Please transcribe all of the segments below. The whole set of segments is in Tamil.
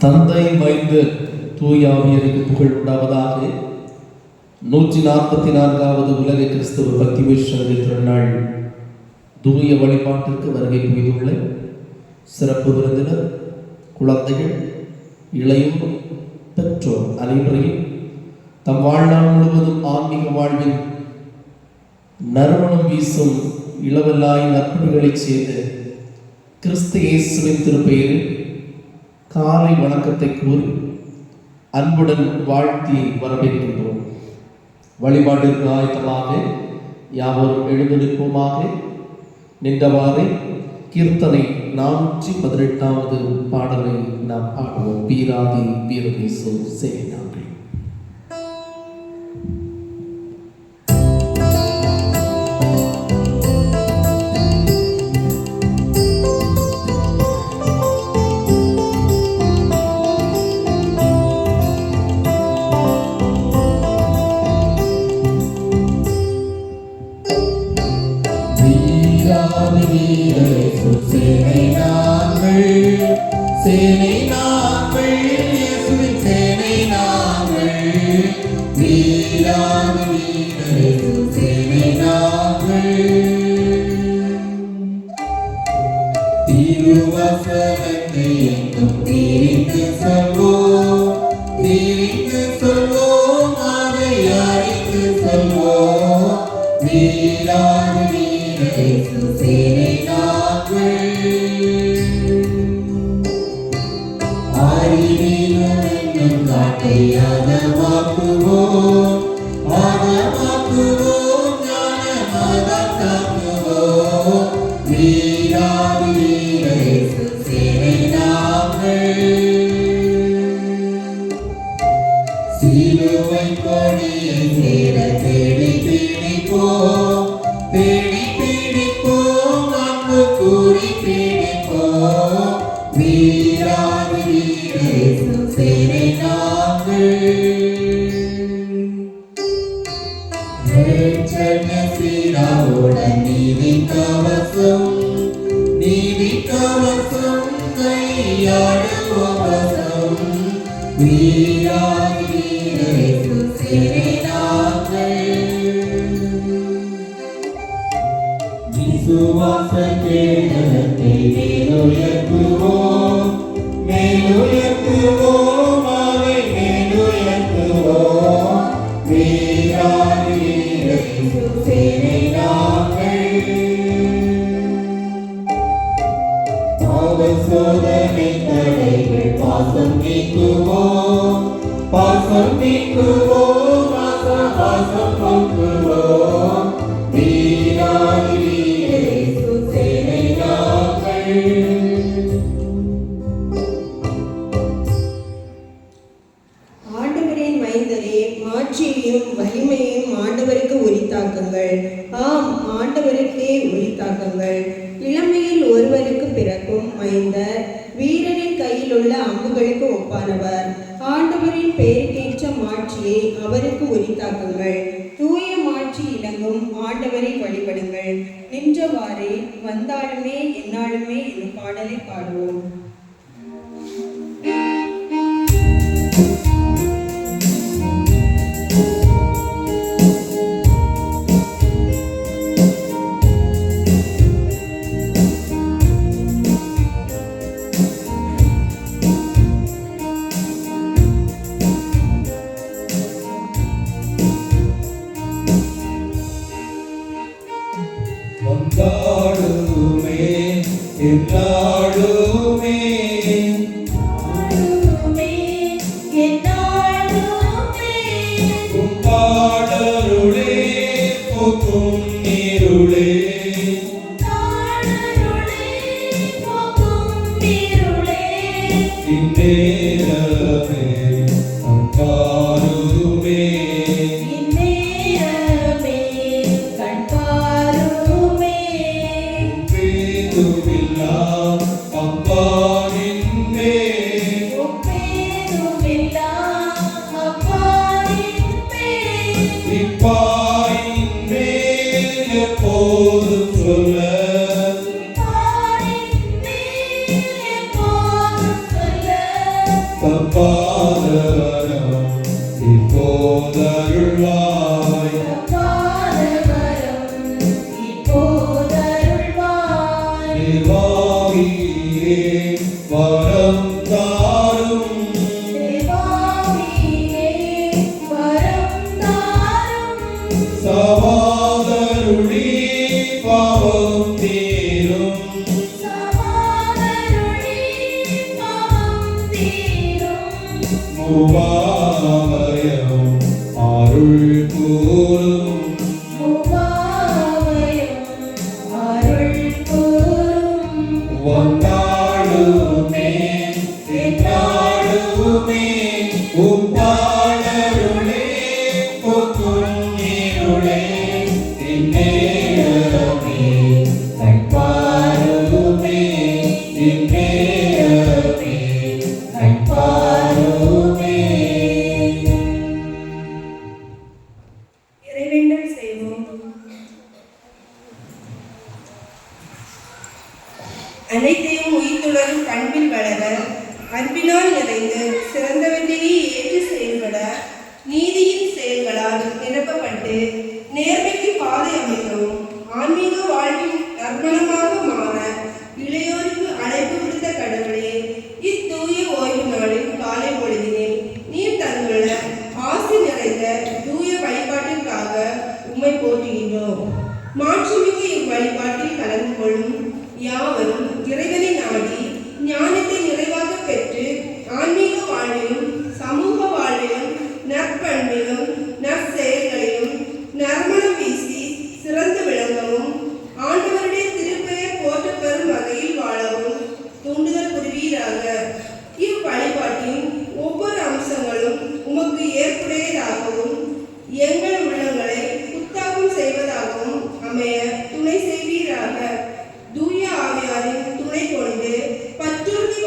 தந்தை மைந்த தூயாவியருக்கு புகழ் உண்டாவதாக. 144வது உலக கிறிஸ்தவ பக்தி மிஷனரி திருநாள் தூய வழிபாட்டிற்கு வருகை புரிந்துள்ள சிறப்பு விருந்தினர், குழந்தைகள், இளையோர், பெற்றோர் அனைவரையும் தம் வாழ்நாள் முழுவதும் ஆன்மீக வாழ்வில் நறுமணம் வீசும் இளவல்லாய் நற்பணிகளை செய்த கிறிஸ்து இயேசுவின் திருப்பெயரில் காலை வணக்கத்தை கூறி அன்புடன் வாழ்த்தி வரவேற்கின்றோம். வழிபாட்டிற்கு ஆயத்தமாக யாவரும் எழுந்திருப்போமாக. நின்றவாறே கீர்த்தனை 418வது பாடலை நாம் பாடுவோம். பீராதி வீரநேசு சேனாங்கள். இளமையில் ஒருவருக்கு பிறக்கும் மைந்தர் வீரனின் கையில் உள்ள அம்புகளுக்கு ஒப்பானவர். ஆண்டவரின் பெயருக்கேற்ற மாட்சியை அவருக்கு உரித்தாக்குங்கள். தூய மாட்சி இணங்கும் ஆண்டவரை வழிபடுங்கள். நின்றவாறே வந்தாலுமே என்னாலுமே என்னும் பாடலை பாடுவோம். சவாதருளி பாவம் தீரும் மூவாவயம் அருள் கூறும் வந்தாடுமே என்னாடுமே உப்பாளருளே பொக்குன்னிருளே தின்னேயமே கண்பாருமே தின்னேயமே கண்பாருமே. இறைவேண்டல் செய்வோம். அனைத்தையும் உயிர்த்துணரும் பண்பில் வளர, அன்பினால் நிறைந்து சிறந்தவற்றையே ஏற்று செயல்பட, நீதியின் செயல்களால் நிரப்பப்பட்டு நேர்மைக்கு பாதை அமைக்கவும், ஆன்மீக வாழ்வின் நற்மணமாக மாற இளையோருக்கு அழைப்பு விடுத்த கடவுளே, இத்தூய ஓய்வு நாளின் காலை பொழுதினில் நீர் தந்துள்ள ஆசி நிறைந்த தூய வழிபாட்டிற்காக உம்மை போற்றுகின்றோம். மாட்சிமிகு இவ்வழிபாட்டில் கலந்து கொள்ளும் யாவரும் இறைவனை நாடி ஞானத்தை நிறைவாக பெற்று ஆன்மீக வாழ்விலும் சமூக வாழ்விலும் நற்பண்பிலும் நற்செயல்களிலும் நறுமணம் வீசி சிறந்து விளங்கவும், ஆண்டவருடைய திருப்பெயர் போற்றப் பெறும் வகையில் வாழவும் தூண்டுதல் புரிவீராக. இவ்வழிபாட்டின் ஒவ்வொரு அம்சங்களும் உமக்கு ஏற்புடையதாகவும் எங்கள் உள்ளங்களை புத்தாக்கம் செய்வதாகவும் அமைய துணை செய்வீராக. தூய ஆவியாரின் துணை கொண்டு பற்றுறுதி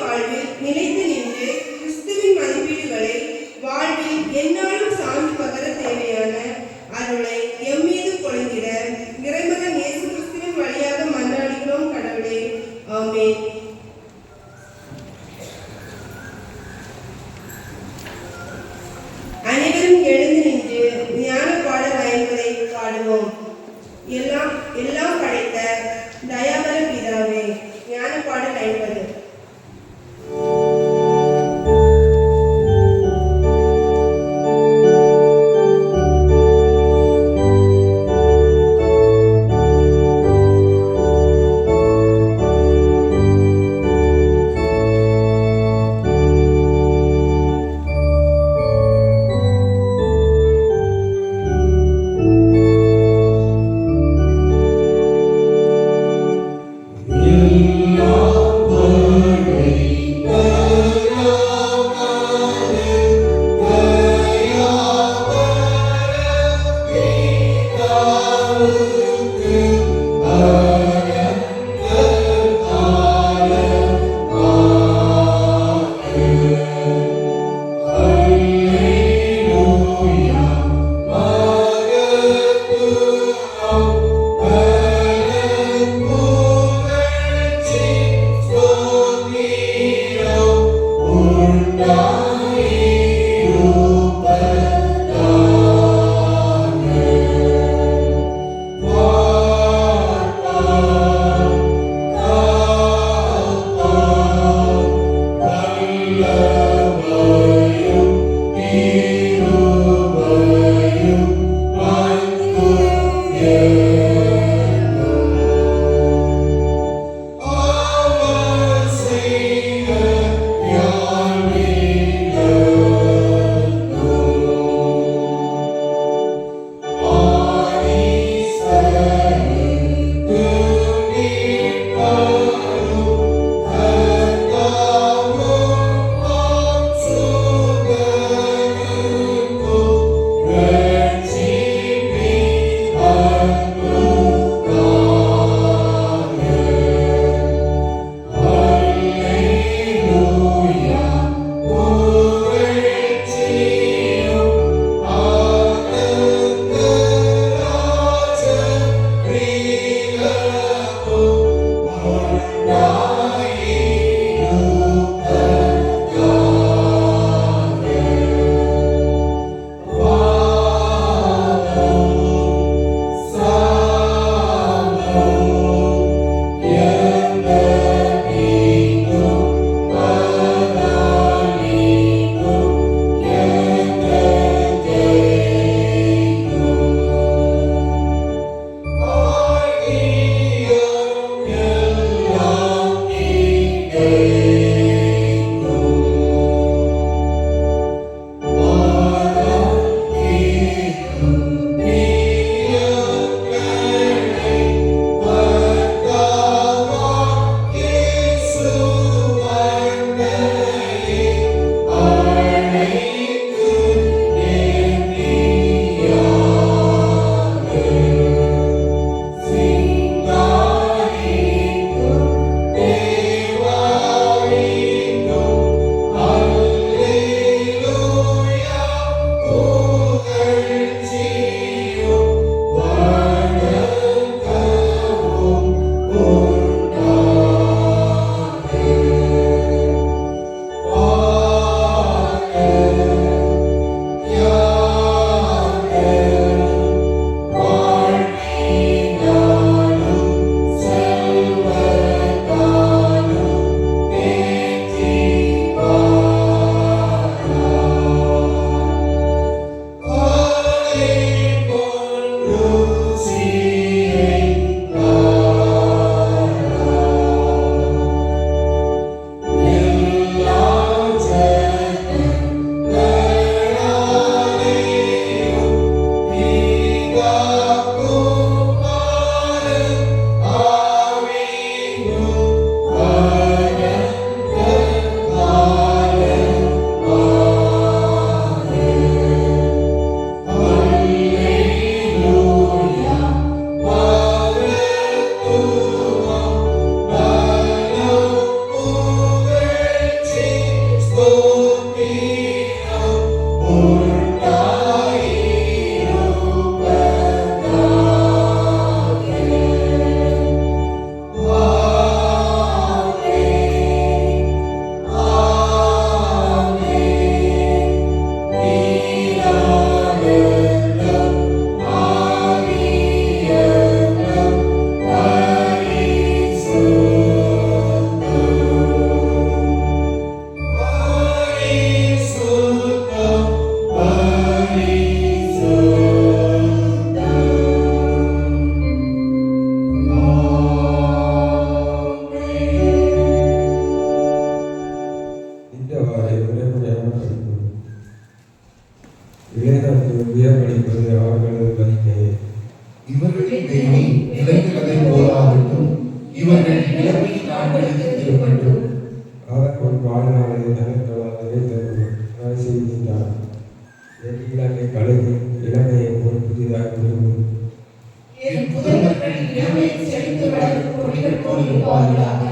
என் புதல்வர்கள் இளமையில் செழித்து வளரும் கொடிகள் போல் இருப்பார்களாக.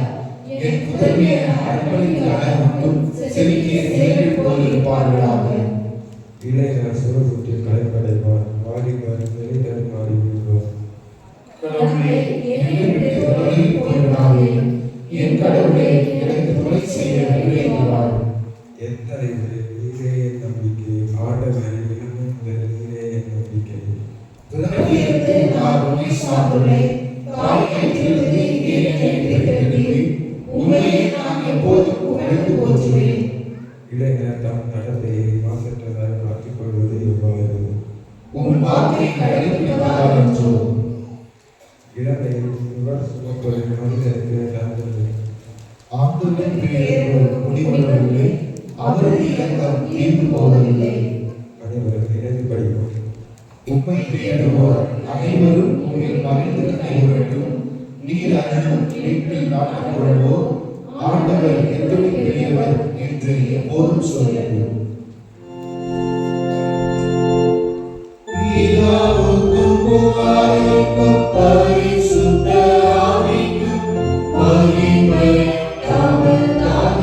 என் புதல்வியர் அரண்மனையில் அழகும் செழிக்கிய சேனைகள் போல் இருப்பார்களாக. இளைஞர் சுரசுற்றி கலைப்படைவார், வாலிபர் நிலை தடுமாறி விழுவார். கடவுளே, என்னை விட்டு தொலைந்து போய்விடாதே. என் கடவுளே, எனக்கு துணை செய்ய விரைவார். எத்தறிவு நீரே என் நம்பிக்கை, ஆண்டவரை விரும்பும் நீரே என் நம்பிக்கை. பிறவியிலிருந்து நான் உம்மை சார்ந்துள்ளேன். தாய் வயிற்றிலிருந்து நீர் என்னை பிரித்தெடுத்தீர். உம்மையே நான் எப்போதும் புகழ்ந்து போற்றுவேன். இளைஞர் தம் நடத்தையை மாசற்றதாக மாற்றிக் கொள்வது எவ்வாறு? உம் வாக்கை கடைபிடிப்பதாலன்றோ. இளமையில் சுவர் சுமப்பது மனிதருக்கு நல்லது. ஆண்டவரின் பெயரோ முடிவதில்லை. அவரது இரக்கம் தீர்ந்து போவதில்லை. அனைவரும் இணைந்து படிப்போம். உம்மை தேடுவோர் அனைவரும் உம்மில் மகிழ்ந்து கைவிடட்டும். நீர் அருளும் மீட்பில் நாட்டம் கொள்வோர் ஆண்டவர் எத்தனை பெரியவர் என்று எப்போதும் சொல்லுவோம். பிதாவுக்கும் குமாரனுக்கும் பரிசுத்த ஆவிக்கும் மகிமை உண்டாவதாக.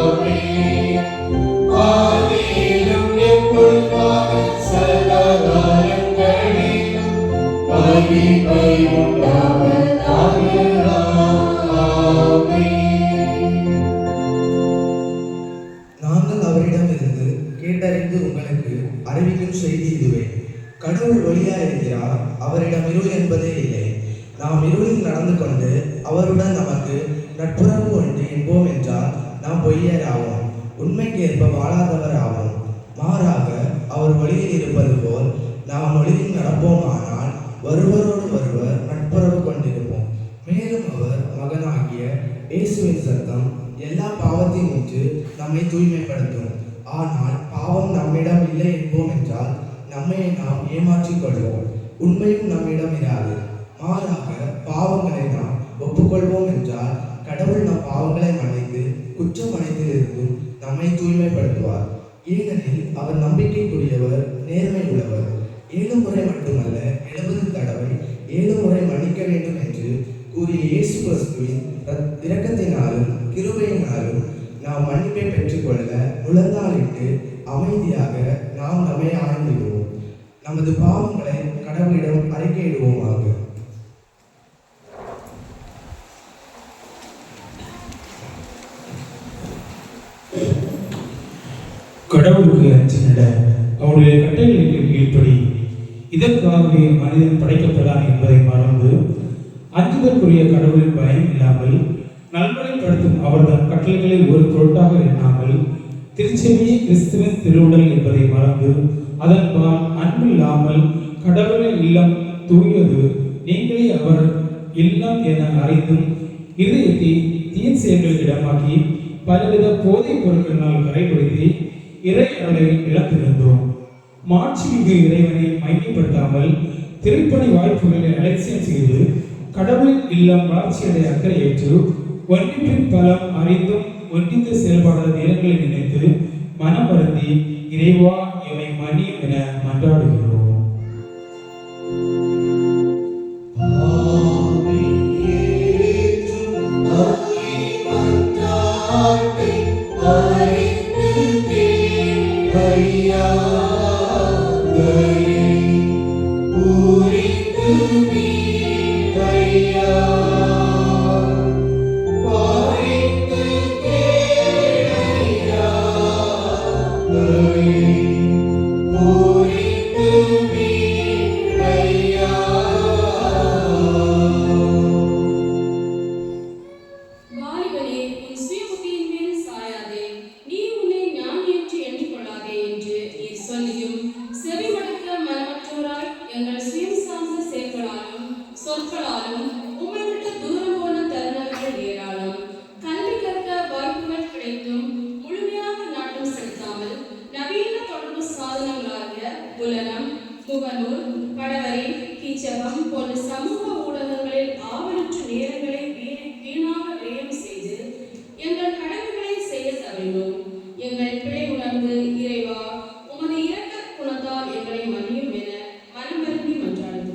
ஆமென். ஆதியிலும் எப்பொழுதுமாக சதா காலங்களிலும் மகிமை உண்டாவதாக. நாங்கள் அவரிடமிருந்து கேட்டறிந்து உங்களுக்கு அறிவிக்கும் செய்தி இதுவே: கடவுள் ஒளியா இருக்கிறார், அவரிடம் இருள் என்பதே இல்லை. நாம் இருளில் நடந்து கொண்டு அவருடன் நமக்கு நட்புறவு ஒன்று என்போம் என்றால் நாம் பொய்யர் ஆவோம், உண்மைக்கு ஏற்ப வாழாதவர் ஆவோம். மாறாக அவர் ஒளியில் இருப்பது போல் நாம் ஒளியில் நடப்போமானால் ஒருவரோடு ஒருவர் நட்புறவு கொண்டிருப்போம். மேலும் அவர் மகனாகிய இயேசுவின் சத்தம் எல்லா பாவத்தையும் நின்று நம்மை தூய்மைப்படுத்தும். ஆனால் பாவம் நம்மிடம் இல்லை என்போம் என்றால் நம்மை நாம் ஏமாற்றிக் கொள்வோம், உண்மையும் நம்மிடம் இராது. மாறாக பாவங்களை நாம் ஒப்புக்கொள்வோம் என்றால் கடவுள் நம் பாவங்களை மன்னித்து குற்றம் அனைத்திலிருந்தும் நம்மை தூய்மைப்படுத்துவார். ஏனெனில் அவர் நம்பிக்கைக்குரியவர், நேர்மை உள்ளவர். 7 முறை மட்டுமல்ல 70 தடவை 7 முறை மன்னிக்க வேண்டும் என்று கூறிய இயேசு கிறிஸ்துவின் இரக்கத்தினாலும் கிருபையினாலும் நாம் மன்னிப்பை பெற்றுக்கொள்ள முழந்தாளிட்டு அமைதியாக நாம் நம்மை ஆழ்ந்திடுவோம். நமது பாவங்களை கடவுளிடம் அறிக்கையிடுவோமாக. கடவுளுக்கு அஞ்சிட அவருடைய கட்டளைகளுக்கு கீழ்ப்படி. இதற்காகவே மனிதன் படைக்கப்படான் என்பதை மறந்து அஞ்சுதற்குரிய கடவுளின் பயம் இல்லாமல் நல்வழிப்படுத்தும் அவர்தம் கட்டளைகளை ஒரு பொருட்டாக எண்ணாமல் திருச்செவியே கிறிஸ்துவின் திருவுடல் என்பதை மறந்து அதன்பால் அன்பு இல்லாமல் கடவுளின் இல்லம் தூயது நீங்களே அவர் இல்லம் என அறிந்தும் இதயத்தை தீய செயல்கள் இடமாக்கி பலவித போதைப் பொருட்களினால் கரைப்படுத்தி இறை அருளை இழந்திருந்தோம். மாட்சிமிகு இறைவனை மையப்படுத்தாமல் திருப்பணி வாய்ப்புகளை அலட்சியம் செய்து கடவுளின் இல்லம் வளர்ச்சியடைய அக்கறை ஏற்று ஒன்றிப்பின் பலம் அறிந்தும் ஒன்றித்து செயல்பாடாத நேரங்களை நினைத்து மனம் வருந்தி இறைவா இவை மன்னியும் என மன்றாடுகிறோம். இறைவா, உமது இரக்க குணத்தால் எங்களை மன்னியும் என மனம் வருந்தி மன்றாடுகிறோம்.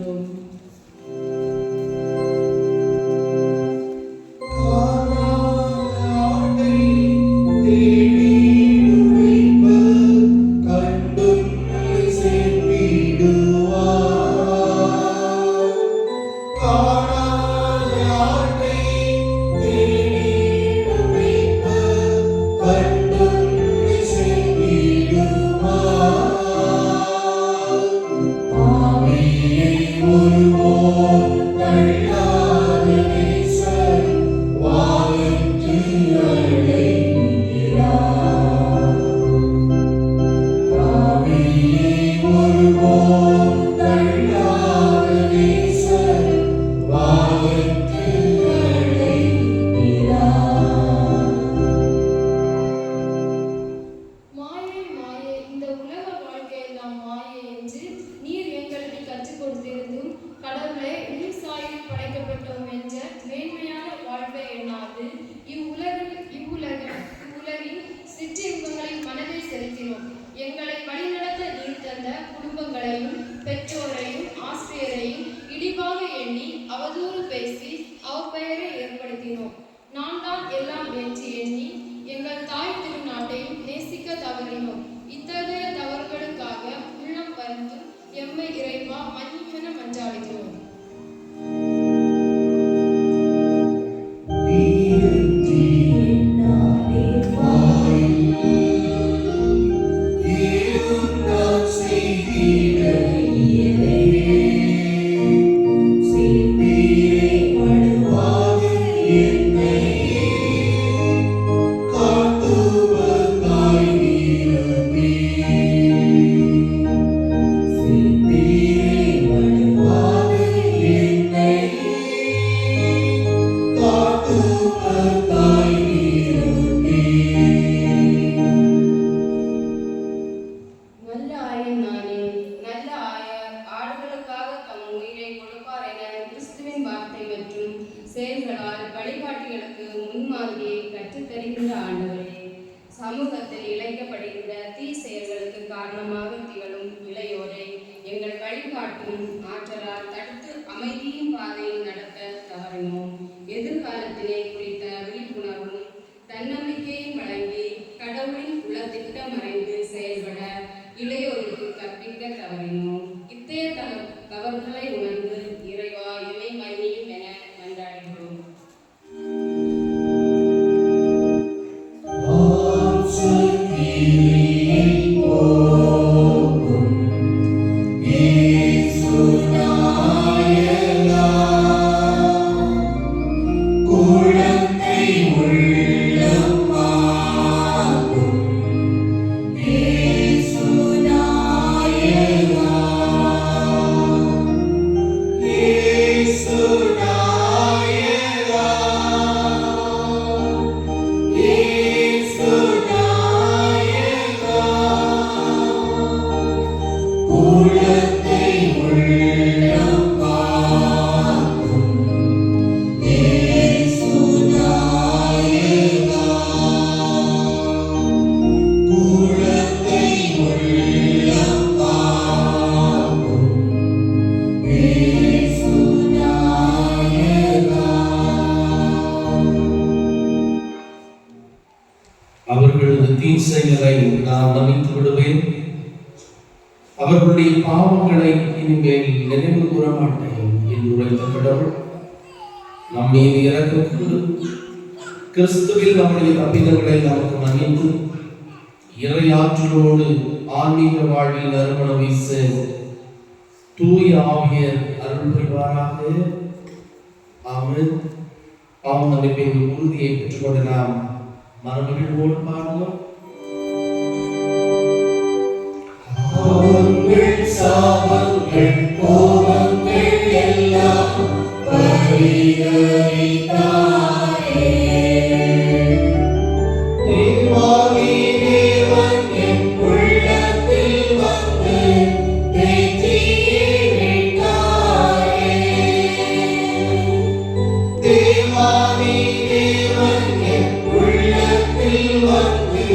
பெற்றோரையும் ஆசிரியரையும் இழிவாக எண்ணி அவதூறு பேசி அவப்பெயரை ஏற்படுத்தினோம். நான் தான் எல்லாம் என்று எண்ணி எங்கள் தாய் திருநாட்டையும் நேசிக்க தவறினோம். இத்தகைய தவறுகளுக்காக உள்ளம் வந்து எம்மை இறைவா மன்னிப்பென மன்றாடுகிறோம். செயல்களால் வழிகாட்டிகளுக்கு முன்மாதிரியை கற்றுத்தருகின்ற ஆண்டவரே, சமூகத்தில் இழைக்கப்படுகின்ற தீ செயல்களுக்கு காரணமாக திகழும் இளையோரை எங்கள் வழிகாட்டும் ஆற்றலால் தடுத்து அமைதியின் பாதையில் நடத்த தவறினோம். எதிர்காலத்தினை குறித்த விழிப்புணர்வும் தன்னம்பிக்கையும் வழங்கி கடவுளின் உளத்திட்டம் மறைந்து செயல்பட இளையோருக்கு கற்பிக்க தவறினோம். இத்தகைய தவறுகளை உணர்ந்து இறைவா எமை மன்னியும் என மன்றாடுகிறோம். அவர்களது தீ செயலை நான் நமித்து விடுவேன். அவர்களுடைய பாவங்களை இனிமேல் நினைவு கூற மாட்டேன் என்று உரைத்த கடவுள் நம் மீது இறக்கம் கொண்டு கிறிஸ்துவில் நம்முடைய தப்பிதங்களை நமக்கு மன்னித்து இறை ஆற்றலோடு ஆன்மீக வாழ்வில் நறுமணம் வீச தூய ஆவியர் அருள் புரிவாராக. ஆமென். பாவ மன்னிப்பின் உறுதியை பெற்றுக்கொண்டு நாம் மரபுகளோடு பாடுவோம். சாபங்கள் கோபங்கள் எல்லாம் பரிகரித்தாரே. தேவாதி தேவன் என் உள்ளத்தில் வந்து தேற்றியே விட்டாரே. தேவாதி தேவன் என் உள்ளத்தில் வந்து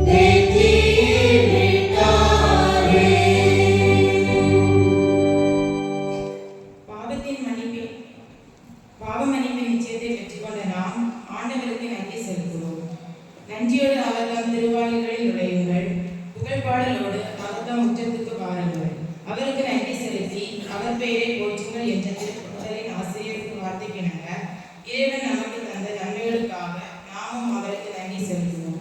தேற்றியே விட்டாரே. பாவ மன்னிப்பின் நிச்சயத்தை பெற்றுக்கொண்ட நாம் ஆண்டவருக்கு நன்றி செலுத்துவோம். நன்றியோடு அவர்தம் திருவாயில்களில் நுழையுங்கள். புகழ்பாடலோடு அவர்தம் முற்றத்துக்கு வாருங்கள். அவருக்கு நன்றி செலுத்தி அவர் பெயரை போற்றுங்கள் என்ற திருக்குறளின் ஆசிரியருக்கு வார்த்தைக்கிணங்க இறைவன் நமக்கு தந்த நன்மைகளுக்காக நாமும் அவருக்கு நன்றி செலுத்துவோம்.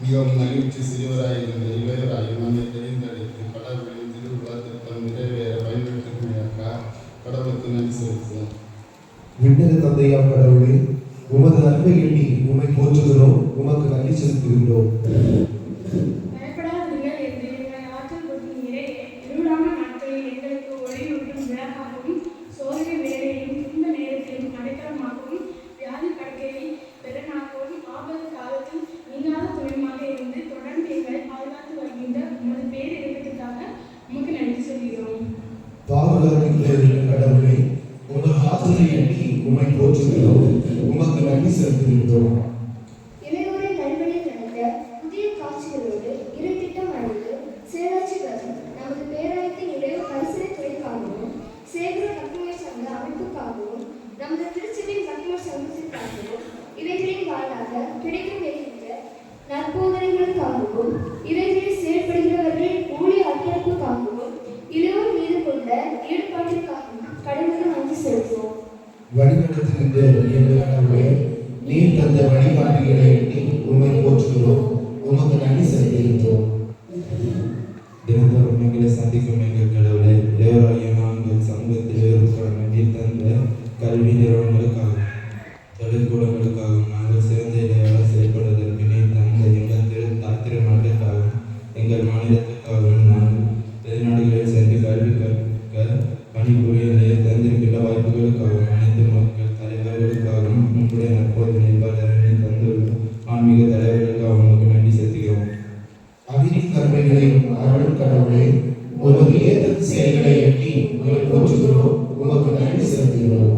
மிகவும் மகிழ்ச்சி சிறுவராயிருந்த இளையராயும் நம்மை தெரிந்தெடுத்து கடவுளின் திருவிழா திருப்பம் நிறைவேற பயன்படுத்தினார். கடவுளுக்கு நன்றி செலுத்துவோம். எங்களுக்கு தந்தையாம் கடவுளே, உமது அன்பை எண்ணி உம்மை போற்றுகிறோம், உமக்கு நன்றி செலுத்துகின்றோம். பயப்படாதீர்கள் என்று எங்களை ஆற்றல் கொடுத்தீரே. இருளான நாட்களில் எங்களுக்கு ஒளியூட்டும் விளக்காகவும், சோதனை வேளையிலும் துன்ப நேரத்திலும் அடைக்கலமாகவும், வியாதி படுக்கையை பெறனாகவும், ஆபத்து காலத்தில் நீங்காத துணையுமாக இருந்து தொடர்ந்து எங்களை பாதுகாத்து வருகின்ற உமது பேரிரக்கத்துக்காக உமக்கு நன்றி சொல்கிறோம். பாதுகாக்கின்ற கடவுளே, உமது ஆற்றலை எண்ணி உம்மை போற்றுகிறோம், உமக்கு நன்றி செலுத்துகின்றோம். இளையோரை நல்வழியில் நடந்த புதிய காட்சிகளோடு இருத்திட்டம் அடைந்து சேராட்சி வரும் நமது பேராயத்தின் இளைய பரிசனை துறைக்காகவும், சேகர பக்திமர் சங்க அமைப்புக்காகவும், நமது திருச்சபையின் பக்திமர் சங்கத்திற்காகவும், இவைகளின் வாயிலாக கிடைக்கும் வருகின்ற நற்போதனைகளுக்காகவும், இவைகளில் செயல்படுகிறவர்களின் ஊழிய அர்ப்பணிப்புக்காகவும், இளையோர் மீது கொண்ட ஈடுபாட்டிற்காகவும் கடவுளுக்கு நன்றி செலுத்துவோம். வழிநடத்துகின்ற எங்கள் கடவுளே, நீர் தந்த வழிகாட்டுகளை எண்ணி உம்மை போற்றுகிறோம், உமக்கு நன்றி செலுத்துகின்றோம். தினந்தோறும் எங்களை சந்திக்கும் எங்கள் கடவுளை, இளையோராகிய நாங்கள் சமூகத்தில் இருக்கிற நீர் தந்த கல்வி நிறுவனங்களுக்காகவும் தொழிற்கூடங்களுக்காகவும் நாங்கள் சிறந்த இளையோராக செயல்படுவதற்கு நீர் தந்த எங்கள் திருநாட்டுக்காகவும் எங்கள் மாநிலத்திற்காகவும் நாங்கள் வெளிநாடுகளில் சென்று கல்வி கற்க பணிபுரிய நீர் தந்திருக்கின்ற வாய்ப்புகளுக்காகவும் அனைத்து மக்கள் தலைவர்களுக்காகவும் உங்களுடைய நற்போது நிர்வாகத்தை தந்துள்ள ஆன்மீக தலைவர்களுக்காக உங்களுக்கு நன்றி செலுத்துகிறோம். அகில கருமைகளையும் அருளும் கடவுளே, உமது ஏற்ற செயல்களை எண்ணி உம்மை போற்றுகிறோம், உமக்கு நன்றி செலுத்துகிறோம்.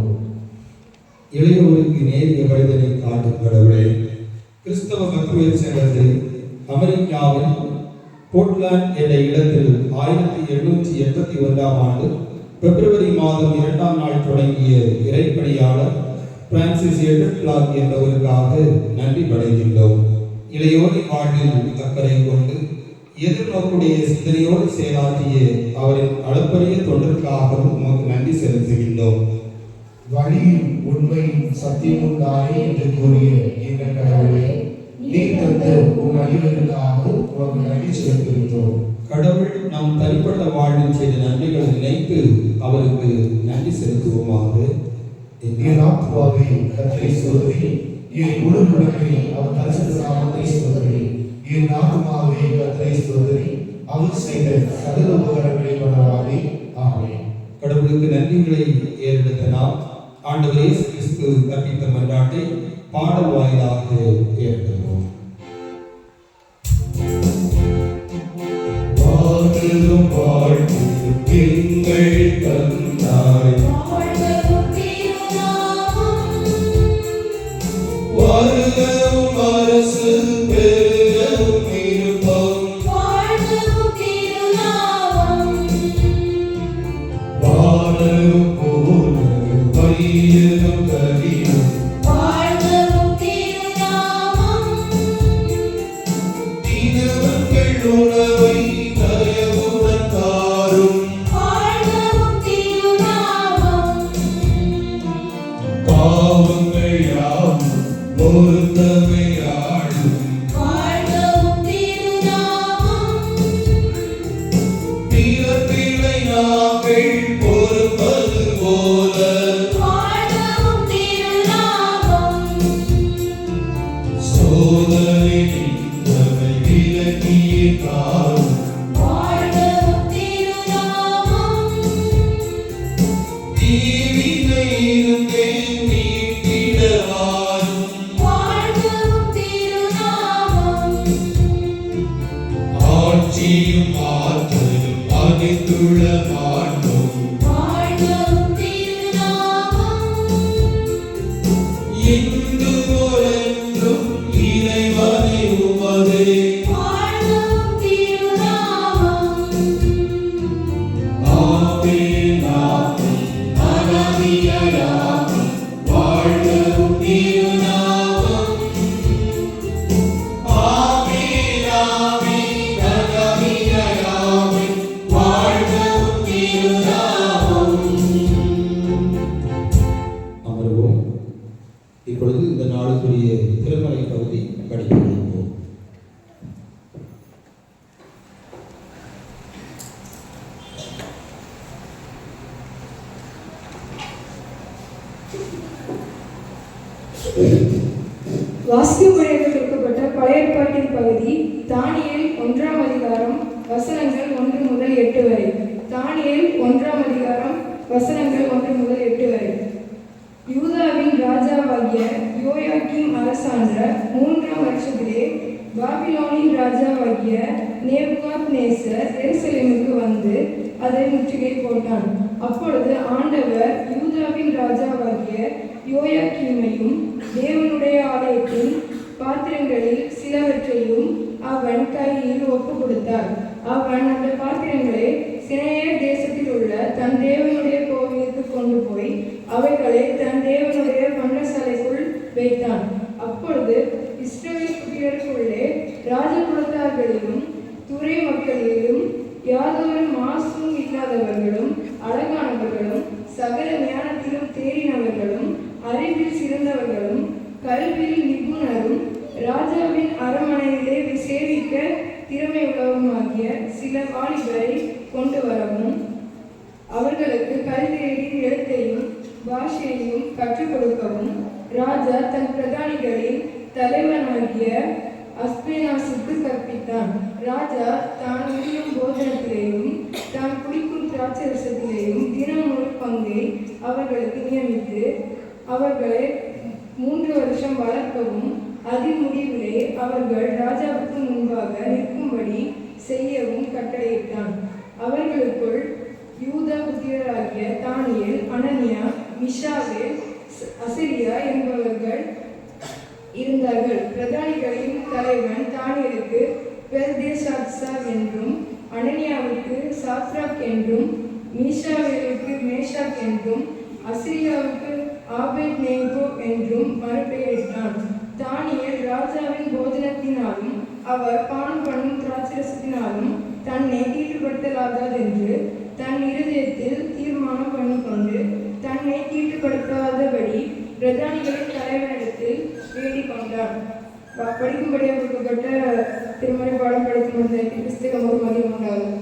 இளையோருக்கு நேரிய வழிதலை காட்டும் கடவுளே, கிறிஸ்தவ பக்திவேல் சங்கத்தை அமெரிக்காவின் போர்ட்லாண்ட் என்ற இடத்தில் 1881ஆம் ஆண்டு பிப்ரவரி மாதம் 2ஆம் நாள் தொடங்கிய இறைப்பணியாளர் பிரான்சிஸ் எட்வர்ட் கிளார்க் என்பவருக்காக நன்றி படைக்கின்றோம். இளையோரின் வாழ்வில் அக்கறை கொண்டு எதிர்நோக்குடைய சிந்தனையோடு செயலாற்றிய அவரின் அளப்பரிய தொண்டிற்காகவும் உமக்கு நன்றி செலுத்துகின்றோம். வழியும் உண்மையும் சத்தியமும் தானே என்று கூறிய எங்கள் கடவுளே, நீர் தந்த உம் அடிவர்களுக்காக உமக்கு நன்றி செலுத்துகின்றோம். கடவுள் நம் தனிப்பட்ட வாழ்வில் செய்த நன்மைகளை நினைத்து அவருக்கு நன்றி செலுத்துவோமாக. என் ஆத்மாவை கர்த்தரை சோதரி, என் முழு உலகை அவர் பரிசுத்த நாமத்தை சோதரி. என் ஆத்மாவை கர்த்தரை சோதரி, அவர் செய்த சகல உபகாரங்களை மறவாதே. ஆமென். கடவுளுக்கு நன்றிகளை ஏறெடுத்த நாம் ஆண்டவர் இயேசு கிறிஸ்து கற்பித்த மன்றாட்டை பாடல் வாயிலாக ஏற்கிறோம். வாழ்வும் வாழ்வும் எங்கள் தந்தாய், வாழ்கவும் அரசு பெருகவும் இருப்போம், வாழவும் போல வையகம் கரியும், தீனவர்கள் உணவை தயவுடன் தாரும், பாவங்கள் யாவும் பொறுத்தவையாடும், தீரத்தினை நாங்கள் பொறுப்பது போல, சோதனை நின்றவை விலக்கியே காரும், தீவினை இருந்தே நீட்டிடவாரும், ஆட்சியும் ஆற்றலும் அனைத்துள்ள மாண்பும் என்றும் இறைவனை உமதே. ஆமென் ஆமென் அனாதியாயாம் வாழ்வும் திருநாமம். ஆமென் ஆமென் அனாதியாயாம் வாழ்வும் திருநாமம். அமர்வோம். இப்பொழுது இந்த நாளுக்குரிய திருமறை பகுதி படிப்போம். வாசிக்கும்படியாக கொடுக்கப்பட்ட பழைய ஏற்பாட்டின் பகுதி தானியேல் 1ஆம் அதிகாரம் வசனங்கள் 1 முதல் 8 வரை. தானியேல் 1ஆம் அதிகாரம் வசனங்கள் 1 முதல் 8 வரை. யூதாவின் ராஜாவாகிய யோயாக்கீம் அரசாண்ட 3ஆம் வருஷத்திலே பாபிலோனின் ராஜாவாகிய நேபுகாத்நேசர் எருசலேமுக்கு வந்து அதை முற்றுகை போட்டான். அப்பொழுது ஆண்டவர் யூதாவின் ராஜாவாகிய யோயாக்கீமையும் தேவனுடைய ஆலயத்தின் பாத்திரங்களில் சிலவற்றையும் அவன் கையில் ஒப்பு கொடுத்தார். அவன் அந்த பாத்திரங்களை சினேயர் தேசத்தில் உள்ள தன் தேவனுடைய கோவிலுக்கு கொண்டு போய் அவைகளை தன் தேவனுடைய பண்டசாலைக்குள் வைத்தான். அப்பொழுது இஸ்ரவேல் புத்திரருக்குள்ளே ராஜகுலத்தார்களிலும் துறை மக்களிலும் யாதொரு மாசும் இல்லாதவர்களும் அழகானவர்களும் சகல ஞானத்திலும் தேறினவர்களும் அறிவில் சிறந்தவர்களும் கல்வியில் நிபுணரும் ராஜாவின் அரண்மனையிலே சேவிக்க திறமையுள்ளவருமாகிய சில வாலிபரை கொண்டு வரவும் அவர்களுக்கு கல்தேரின் எழுத்தையும் பாஷையையும் கற்றுக் கொடுக்கவும் ராஜா தன் பிரதானிகளின் தலைவனாகிய அஸ்பேனாசுக்கு கற்பித்தான். ராஜா தான் உண்ணும் போஜனத்திலேயும் தான் குடிக்கும் திராட்சரசத்திலேயும் தினம் ஒரு பங்கை அவர்களுக்கு நியமித்து அவர்களை 3 வருஷம் வளர்க்கவும் அதில் முடிவிலே அவர்கள் ராஜாவுக்கு முன்பாக நிற்கும்படி செய்யவும் கட்டளையிட்டான். அவர்களுக்குள் யூதா புத்திரராகிய தானியேல், அனனியா, மிஷாவேல், அசரியா என்பவர்கள் இருந்தார்கள். பிரதானிகளின் தலைவன் தானியேலுக்கு பெல்தேஷாத்சார் என்றும், அனனியாவுக்கு சாத்ராக் என்றும், மீஷாவேலுக்கு மேஷாக் என்றும், அசிரியாவுக்கு ஆபேத்நேகோ என்றும் மறுபெயரிட்டான். தானியேல் ராஜாவின் போஜனத்தினாலும் அவர் பானம் பண்ணும் திராட்சரசத்தினாலும் தன்னை தீட்டுப்படுத்தலாகாதென்று தன் இருதயத்தில் தீர்மானம் பண்ணிக்கொண்டு தன்னை தீட்டுப்படுத்தாதபடி பிரதானிகளின் தலைவனிடத்தில் வேண்டிக் கொண்டான். படிக்கும்படியாக கொடுக்கப்பட்ட திருமறை பாடம் படிக்கும் பொழுது புஸ்தகம் ஒரு மதியம் உண்டாகும்.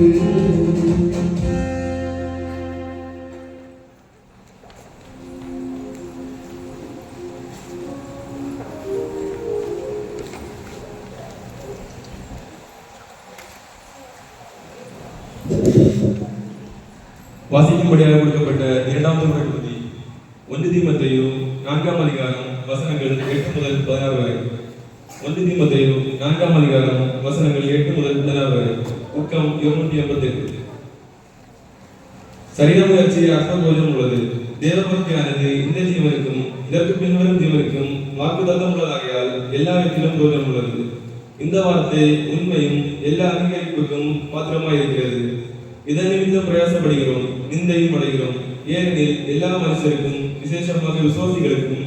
வாசிக்கும்படியாக கொடுக்கப்பட்ட இரண்டாவது பகுதி 1 தீமோத்தேயு 4ஆம் அதிகாரம் வசனங்கள் 8 முதல் 16 வரை. 1 தீமோத்தேயு 4ஆம் அதிகாரம் வசனங்கள் 8 முதல் 16 வரை. பக்கம் 288. சரீர முயற்சி அர்த்தபோஜனம் உள்ளது. தேவபக்தியானது இந்த ஜீவனுக்கும் இதற்கு பின்வரும் ஜீவனுக்கும் வாக்குத்தத்தம் உள்ளதாகையால் எல்லாவற்றிலும் போஜனம் உள்ளது. இந்த வார்த்தை உண்மையும் எல்லா அங்கீகரிப்புக்கும் பாத்திரமாயிருக்கிறது. இதன் நிமித்தம் பிரயாசப்படுகிறோம், நிந்தையும் அடைகிறோம். ஏனெனில் எல்லா மனுஷருக்கும் விசேஷமாக விசுவாசிகளுக்கும்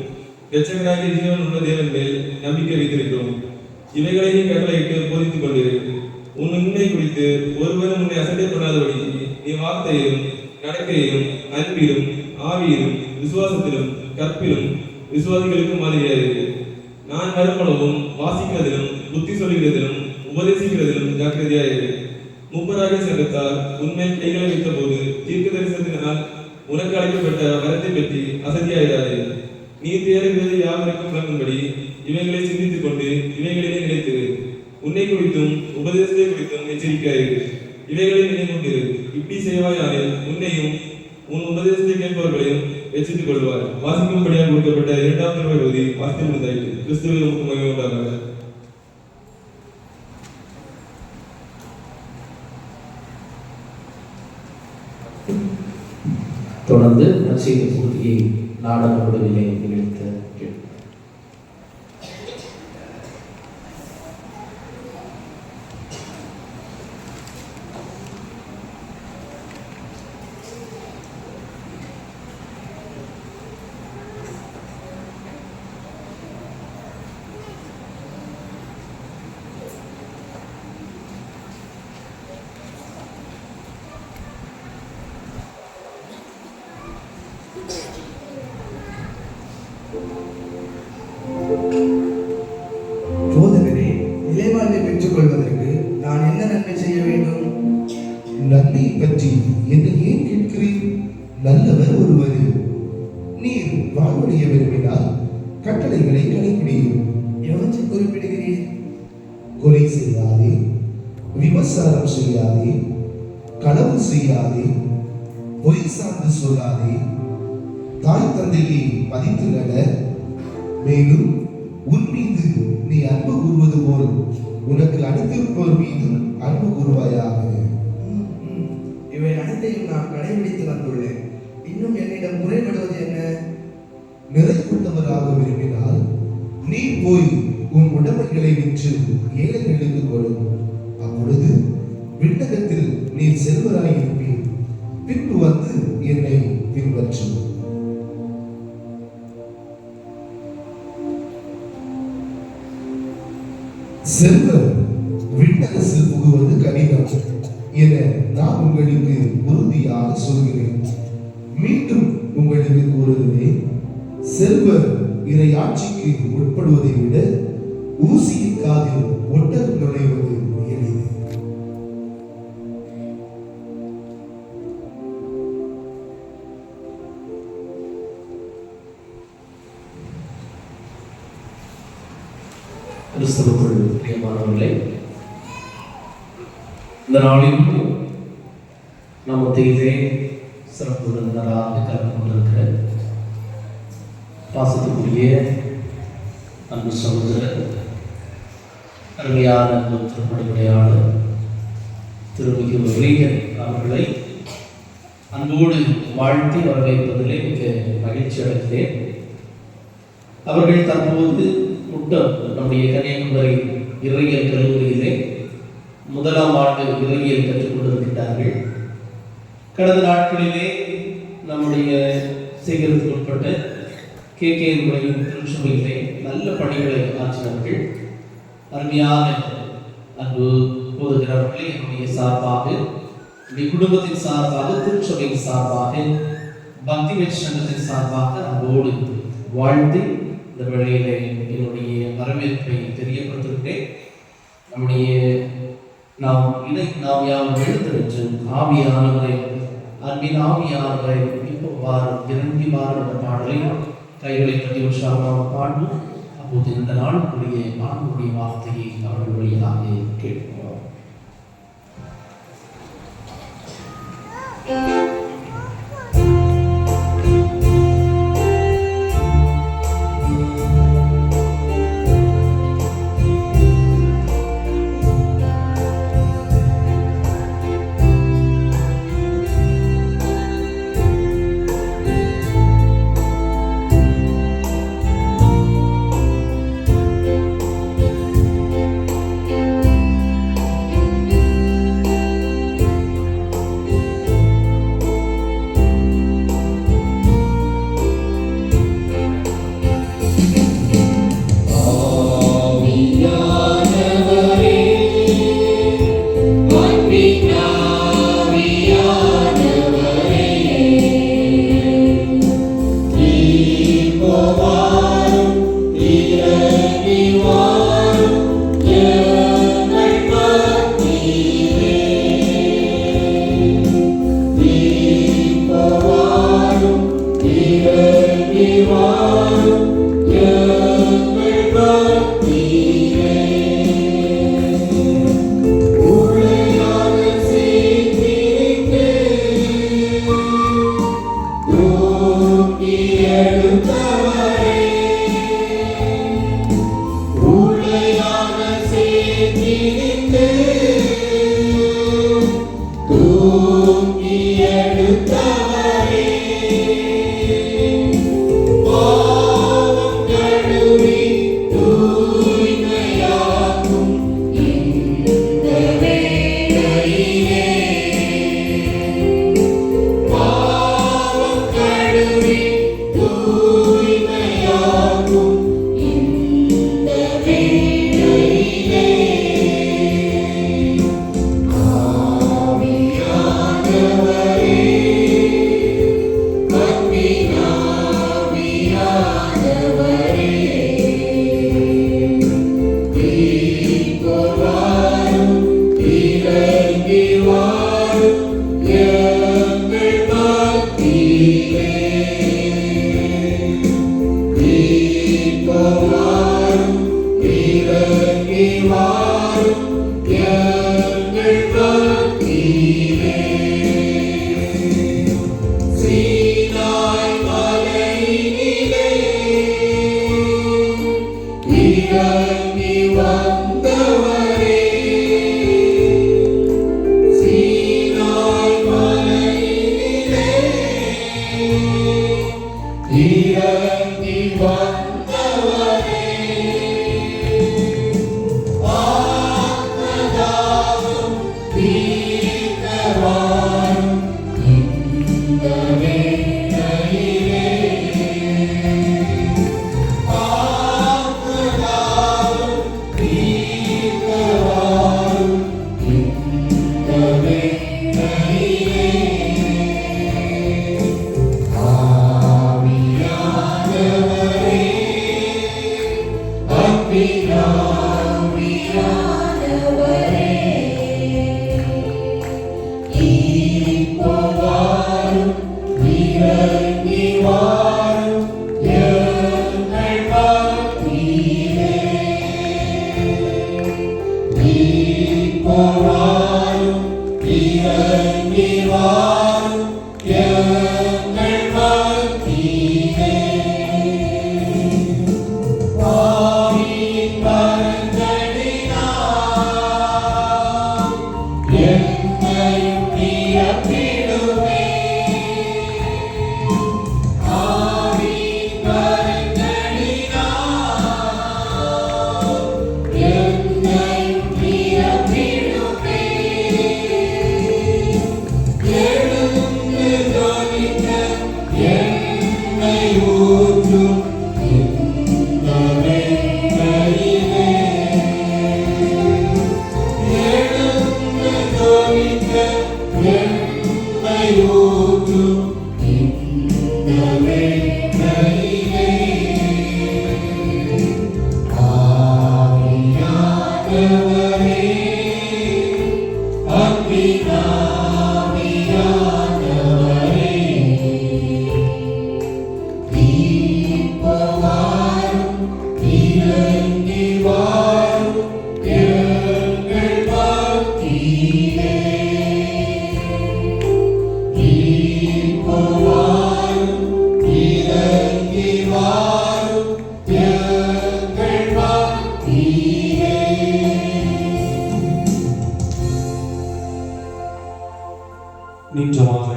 இரட்சகராகிய ஜீவன் உள்ள தேவன் மேல் நம்பிக்கை வைத்திருக்கிறோம். இவைகளை நீ கட்டளையிட்டு போதித்துக் கொண்டிரு. உன் உண்மை குறித்து ஒருவரும் உன்னை அசட்டை பண்ணாதபடி நீ வார்த்தையிலும் நடக்கையிலும் அன்பிலும் ஆவியிலும் விசுவாசத்திலும் கற்பிலும் விசுவாசிகளுக்கும் மாதிரியாயிரு. நான் வருமளவும் வாசிக்கிறதிலும் புத்தி சொல்லுகிறதிலும் உபதேசிக்கிறதிலும் ஜாக்கிரதையாயிரு. மூப்பராகிய சங்கத்தார் உன்மேல் கைகளை வைத்த போது தீர்க்க தரிசனத்தினால் உனக்கு அளிக்கப்பட்ட வரத்தை பற்றி அசதியாயிராதே. நீ தேடுகிறது யாவருக்கும் விளங்கும்படி இவைகளை சிந்தித்துக் கொண்டு இவைகளிலே நினைத்திரு. உன்னை குறித்தும் உபதேசத்தை குறித்தும் எச்சரிக்கையாயிரு. இவைகளை நினைவுண்டிரு. இப்படி செய்வாயானில் உன்னையும் உன் உபதேசத்தை கேட்பவர்களையும் எச்சரித்துக் கொள்வார். வாசிக்கும்படியாக கொடுக்கப்பட்ட 2ஆம் பகுதி வாசித்து முடிந்தாயிற்று. கிறிஸ்துவின் மகிமை உண்டாக. தொடர்ந்து நற்செய்தி பூர்த்தியை நாடக விடுதலை நிகழ்த்த போதகரே, நிலைவாழ்வை பெற்றுக் கொள்வதற்கு நான் என்ன நன்மை செய்ய வேண்டும்? நன்மையை பற்றி என்னை ஏன் கேட்கிறீர்? நல்லவர் ஒருவர். நீர் வாழ்வடைய விரும்பினால் கட்டளைகளை கடைபிடியும். எவற்றை குறிப்பிடுகிறீர்? கொலை செய்யாதே, விபசாரம் செய்யாதே, களவு செய்யாதே, பொய் சார்ந்து சொல்லாதே, தாய் தந்தையை மதித்து நட, மேலும் உன் மீது நீ அன்பு கூறுவது போல் உனக்கு அடுத்திருப்போர் மீது அன்பு கூறுவாயாக. இவை அனைத்தையும் நான் கடைபிடித்து வந்துள்ளேன். இன்னும் என்னிடம் குறைபடுவது என்ன? நிறைவுள்ளவராக விரும்பினால் நீ போய் உன் உடைமைகளை விற்று ஏழைகளுக்கு கொடு. அப்பொழுது விண்ணகத்தில் நீ செல்வராயிருப்பீர். பின்பு வந்து என்னை பின்பற்றும். செல்வர் விண்ணரசில் புகுவது கடினம் என நான் உங்களுக்கு உறுதியாக சொல்கிறேன். மீண்டும் உங்களுக்கு கூறுகிறேன், செல்வர் இறையாட்சிக்கு உட்படுவதை விட ஊசியின் காதில் ஒட்டகம் நுழைவது எளிது. கிறிஸ்துவுக்குள் பிரியமானவர்களே, இந்த நாளிலும் நம் மத்தியிலே சிறப்பு விருந்தினராக கலந்து கொண்டிருக்கிற பாசத்துக்குரிய அன்பு சகோதரர், அருமையான திருப்பணியுடையாளர் திருமிகு ரீகன் அவர்களை அன்போடு வாழ்த்தி வரவேற்பதிலே மிக மகிழ்ச்சி அடைகிறேன். அவர்கள் தற்போது நம்முடைய கன்னியாகுமரி இறையியல் கல்லூரியிலே 1ஆம் ஆண்டு இறையியல் கற்றுக் கொண்டிருக்கிறார்கள். கடந்த நாட்களிலே நம்முடைய சேகரத்துக்கு உட்பட்ட KKM திருச்சபையிலே நல்ல பணிகளை ஆற்றினார்கள். அருமையான அன்பு போதுகிறவர்களை என்னுடைய சார்பாக, என்னுடைய குடும்பத்தின் சார்பாக, திருச்சபையின் சார்பாக, பக்தி வெற்றி சங்கத்தின் சார்பாக அன்போடு வாழ்ந்து இந்த வேளையிலே என்னுடைய வரவேற்பை தெரியப்படுத்துகிறேன். நம்முடைய நாம் யாரும் எழுந்திருச்சு ஆவியானவரை, அன்பின் ஆவியானவரை இப்போ இறங்கி என்ற பாடலை கைகளை கட்டி உற்சாகமாக பாடுவோம். அப்போது இந்த நாளுக்குரிய ஆண்டுடைய வார்த்தையை அவர்கள் வழியாக கேட்போம். ஆவியானவரே இறங்கி வாரும் எங்கள் வாழ்வீரே. நிச்சயமாக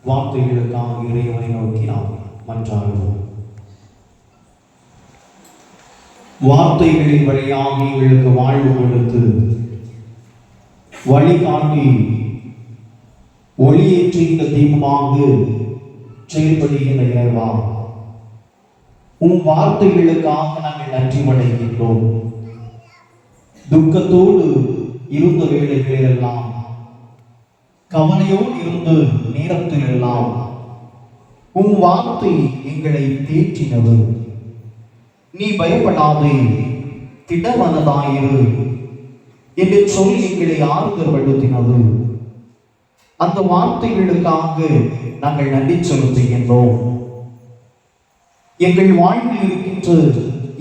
வார்த்தைகளுக்காக இறைவனை நோக்கி நாம் மன்றாடுவோம். வார்த்தைகளின் வழியாக எங்களுக்கு வாழ்வு கொடுத்து வழிகாட்டி ஒளியேற்றி இந்த தீபமாக செயல்படுகின்ற இறைவா, உன் வார்த்தைகளுக்காக நாங்கள் நன்றி அடைகின்றோம். துக்கத்தோடு இருந்த வேளைகளிலெல்லாம், கவலையோடு இருந்த நேரத்தில் எல்லாம் உன் வார்த்தை எங்களை தேற்றினது. நீ பயப்படாதே, திடமனதாயிரு என்று சொல்லி எங்களை ஆறுதல் படுத்தினது. அந்த வார்த்தைகளுக்காக நாங்கள் நன்றி செலுத்துகின்றோம். எங்கள் வாழ்வில் இருக்கின்ற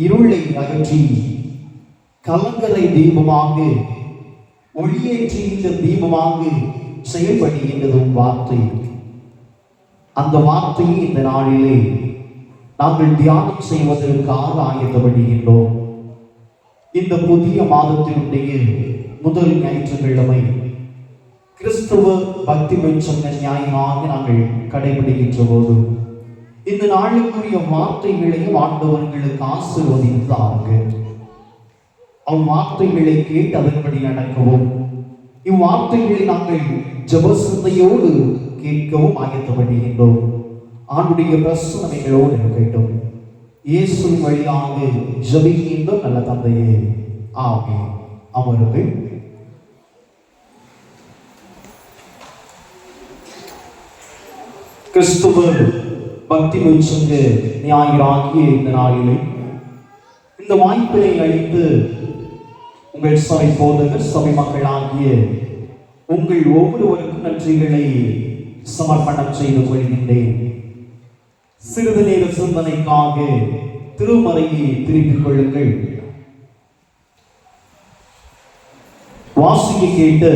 இருளை அகற்றி கலங்கரை தீபமாக ஒளியேற்றி இந்த தீபமாக செயல்படுகின்றது வார்த்தை. அந்த வார்த்தையை இந்த நாளிலே நாங்கள் தியானம் செய்வதற்காக ஆயத்தப்படுகின்றோம். இந்த புதிய மாதத்தினுடைய முதல் ஞாயிற்றுக்கிழமை கிறிஸ்துவ பக்தி சொன்ன ஞாயிறாக நாங்கள் கடைபிடிக்கின்ற போது இந்த நாளுக்குரிய வார்த்தைகளையும் ஆண்டவர்களுக்கு ஆசீர்வதித்தார்கள். அவ்வார்த்தைகளை கேட்டு அதன்படி நடக்கவும், இவ்வார்த்தைகளை நாங்கள் ஜெபசிந்தையோடு கேட்கவும் ஆயத்தப்படுகின்றோம். ஆண்டுடைய பிரசன்னம் எங்களோடு இருக்கட்டும். இயேசு வழியாக ஜெபிக்கின்ற நல்ல தந்தையே, ஆமென். அமருங்கள். கிறிஸ்துவ பக்தி சொந்த ஞாயிறாகிய இந்த நாளிலே இந்த வாய்ப்பினை அளித்து உங்கள் சபை போதகர், சபை மக்களாகிய உங்கள் ஒவ்வொருவருக்கும் நன்றிகளை சமர்ப்பணம் செய்து கொள்கின்றேன். சிறிது நேர சிந்தனைக்காக திருமறையை திருப்பிக் கொள்ளுங்கள். வாசிக்க கேட்டு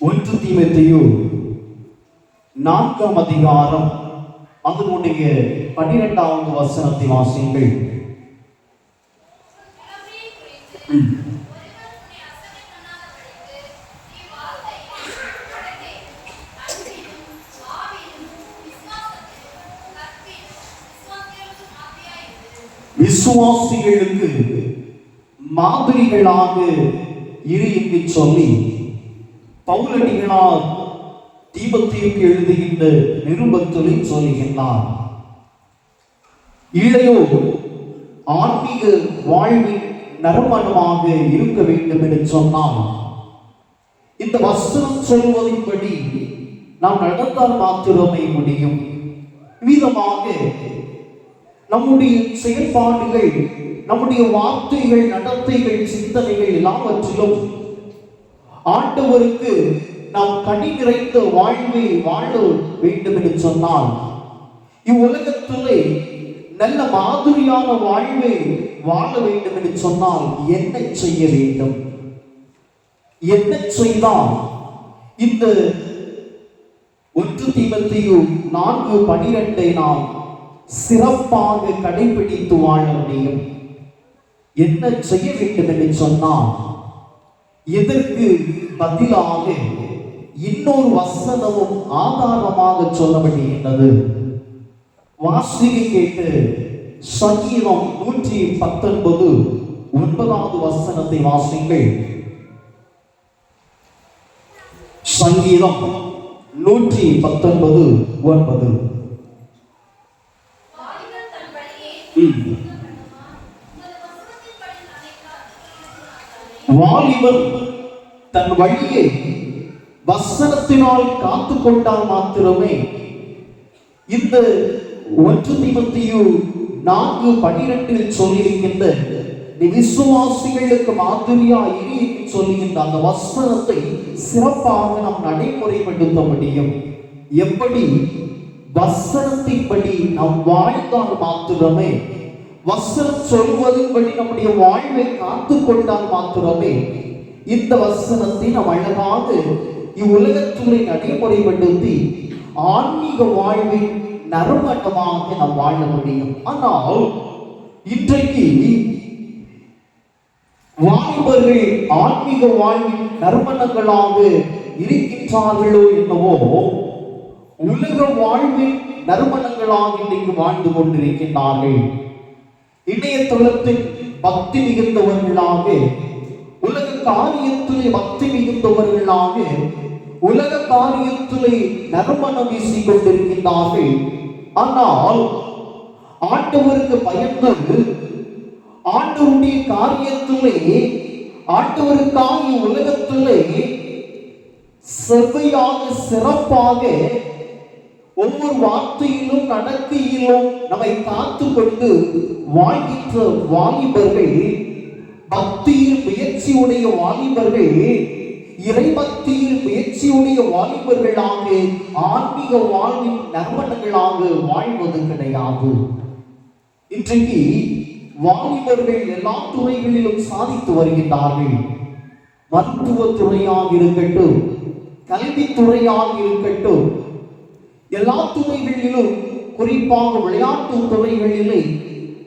1 தீமோத்தேயு 4ஆம் அதிகாரம் அதனுடைய 12வது வசனத்தை வாசியுங்கள். விசுவாசிகளுக்கு மாதிரிகளாக இரு என்று சொல்லி பவுலடிகளார் தீமோத்தேயுவுக்கு எழுதுகின்ற நிருபத்திலே சொல்லுகின்றார். இளையோர் ஆன்மீக வாழ்வின் நறுமணமாக இருக்க வேண்டும் என்று சொன்னால் இந்த வசனம் சொல்வதின்படி நாம் நடந்தால் மாத்திரமே முடியும். விதமாக நம்முடைய செயல்பாடுகள், நம்முடைய வார்த்தைகள், நடத்தைகள், சிந்தனைகள் எல்லாவற்றிலும் ஆண்டவருக்கு நாம் கனி நிறைந்த வாழ்வை வாழ வேண்டும் என்று சொன்னால், இவ்வுலகத்திலே நல்ல மாதிரியான வாழ்வை வாழ வேண்டும் என்று சொன்னால் என்ன செய்ய வேண்டும்? என்ன செய்தால் இந்த 1 தீமோத்தேயு 4:12 நாம் சிறப்பாக கடைபிடித்து வாழ முடியும்? என்ன செய்ய வேண்டும் என்று சொன்னால், இதற்கு பதிலாக இன்னொரு வசனமும் ஆதாரமாக சொல்லப்படுகின்றது. வாசிக்க கேட்டு சங்கீதம் 119 9வது வசனத்தை வாசிங்கள். சங்கீதம் 119 9. வாலிபன் தன் வழியை வசனத்தினால் காத்து கொண்டால் மாத்திரமே இந்த 1 தீமோத்தேயு 4:12 சொல்லியிருக்கின்ற விசுவாசிகளுக்கு மாதிரியா இரு என்று சொல்லுகின்ற அந்த வசனத்தை சிறப்பாக நாம் நடைமுறைப்படுத்த முடியும். எப்படி? வசனத்தின்படி நாம் வாழ்ந்தால் மாத்திரமே, வசனம் சொல்வதன்படி நம்முடைய வாழ்வை காத்து கொண்டால் மாத்திரமே இந்த வசனத்தை நாம் அழகாக இவ்வுலகத்துறை நடைமுறைப்படுத்தி ஆன்மீக வாழ்வின் நறுமணமாக நாம் வாழ முடியும். ஆனால் இன்றைக்கு வாலிபர்கள் ஆன்மீக வாழ்வின் நறுமணங்களாக இருக்கின்றார்களோ என்னவோ, உலக வாழ்வின் நறுமணங்களாக இன்றைக்கு வாழ்ந்து கொண்டிருக்கின்றார்கள். இணையதளத்தில் பக்தி மிகுந்தவர்களாக, உலக காரியத்திலே பக்தி மிகுந்தவர்களாக, உலக காரியத்திலே நறுமணம் வீசிக் கொண்டிருக்கின்றார்கள். ஆனால் ஆண்டவருக்கு பயந்து ஆண்டவருடைய காரியத்திலே, ஆண்டவருக்காக உலகத்திலே செவ்வையாக சிறப்பாக ஒவ்வொரு வார்த்தையிலும் நடக்கையிலும் நம்மை காத்து கொண்டு வாழ்கின்ற வாலிபர்கள், பக்தியில் முயற்சியுடைய வாலிபர்கள், இறைபக்தியில் முயற்சியுடைய வாலிபர்களாக ஆன்மீக வாழ்வின் நறுமணங்களாக வாழ்வது கிடையாது. இன்றைக்கு வாலிபர்கள் எல்லா துறைகளிலும் சாதித்து வருகின்றார்கள். மருத்துவ துறையாக இருக்கட்டும், கல்வித்துறையாக இருக்கட்டும், எல்லா துறைகளிலும், குறிப்பாக விளையாட்டு துறைகளிலே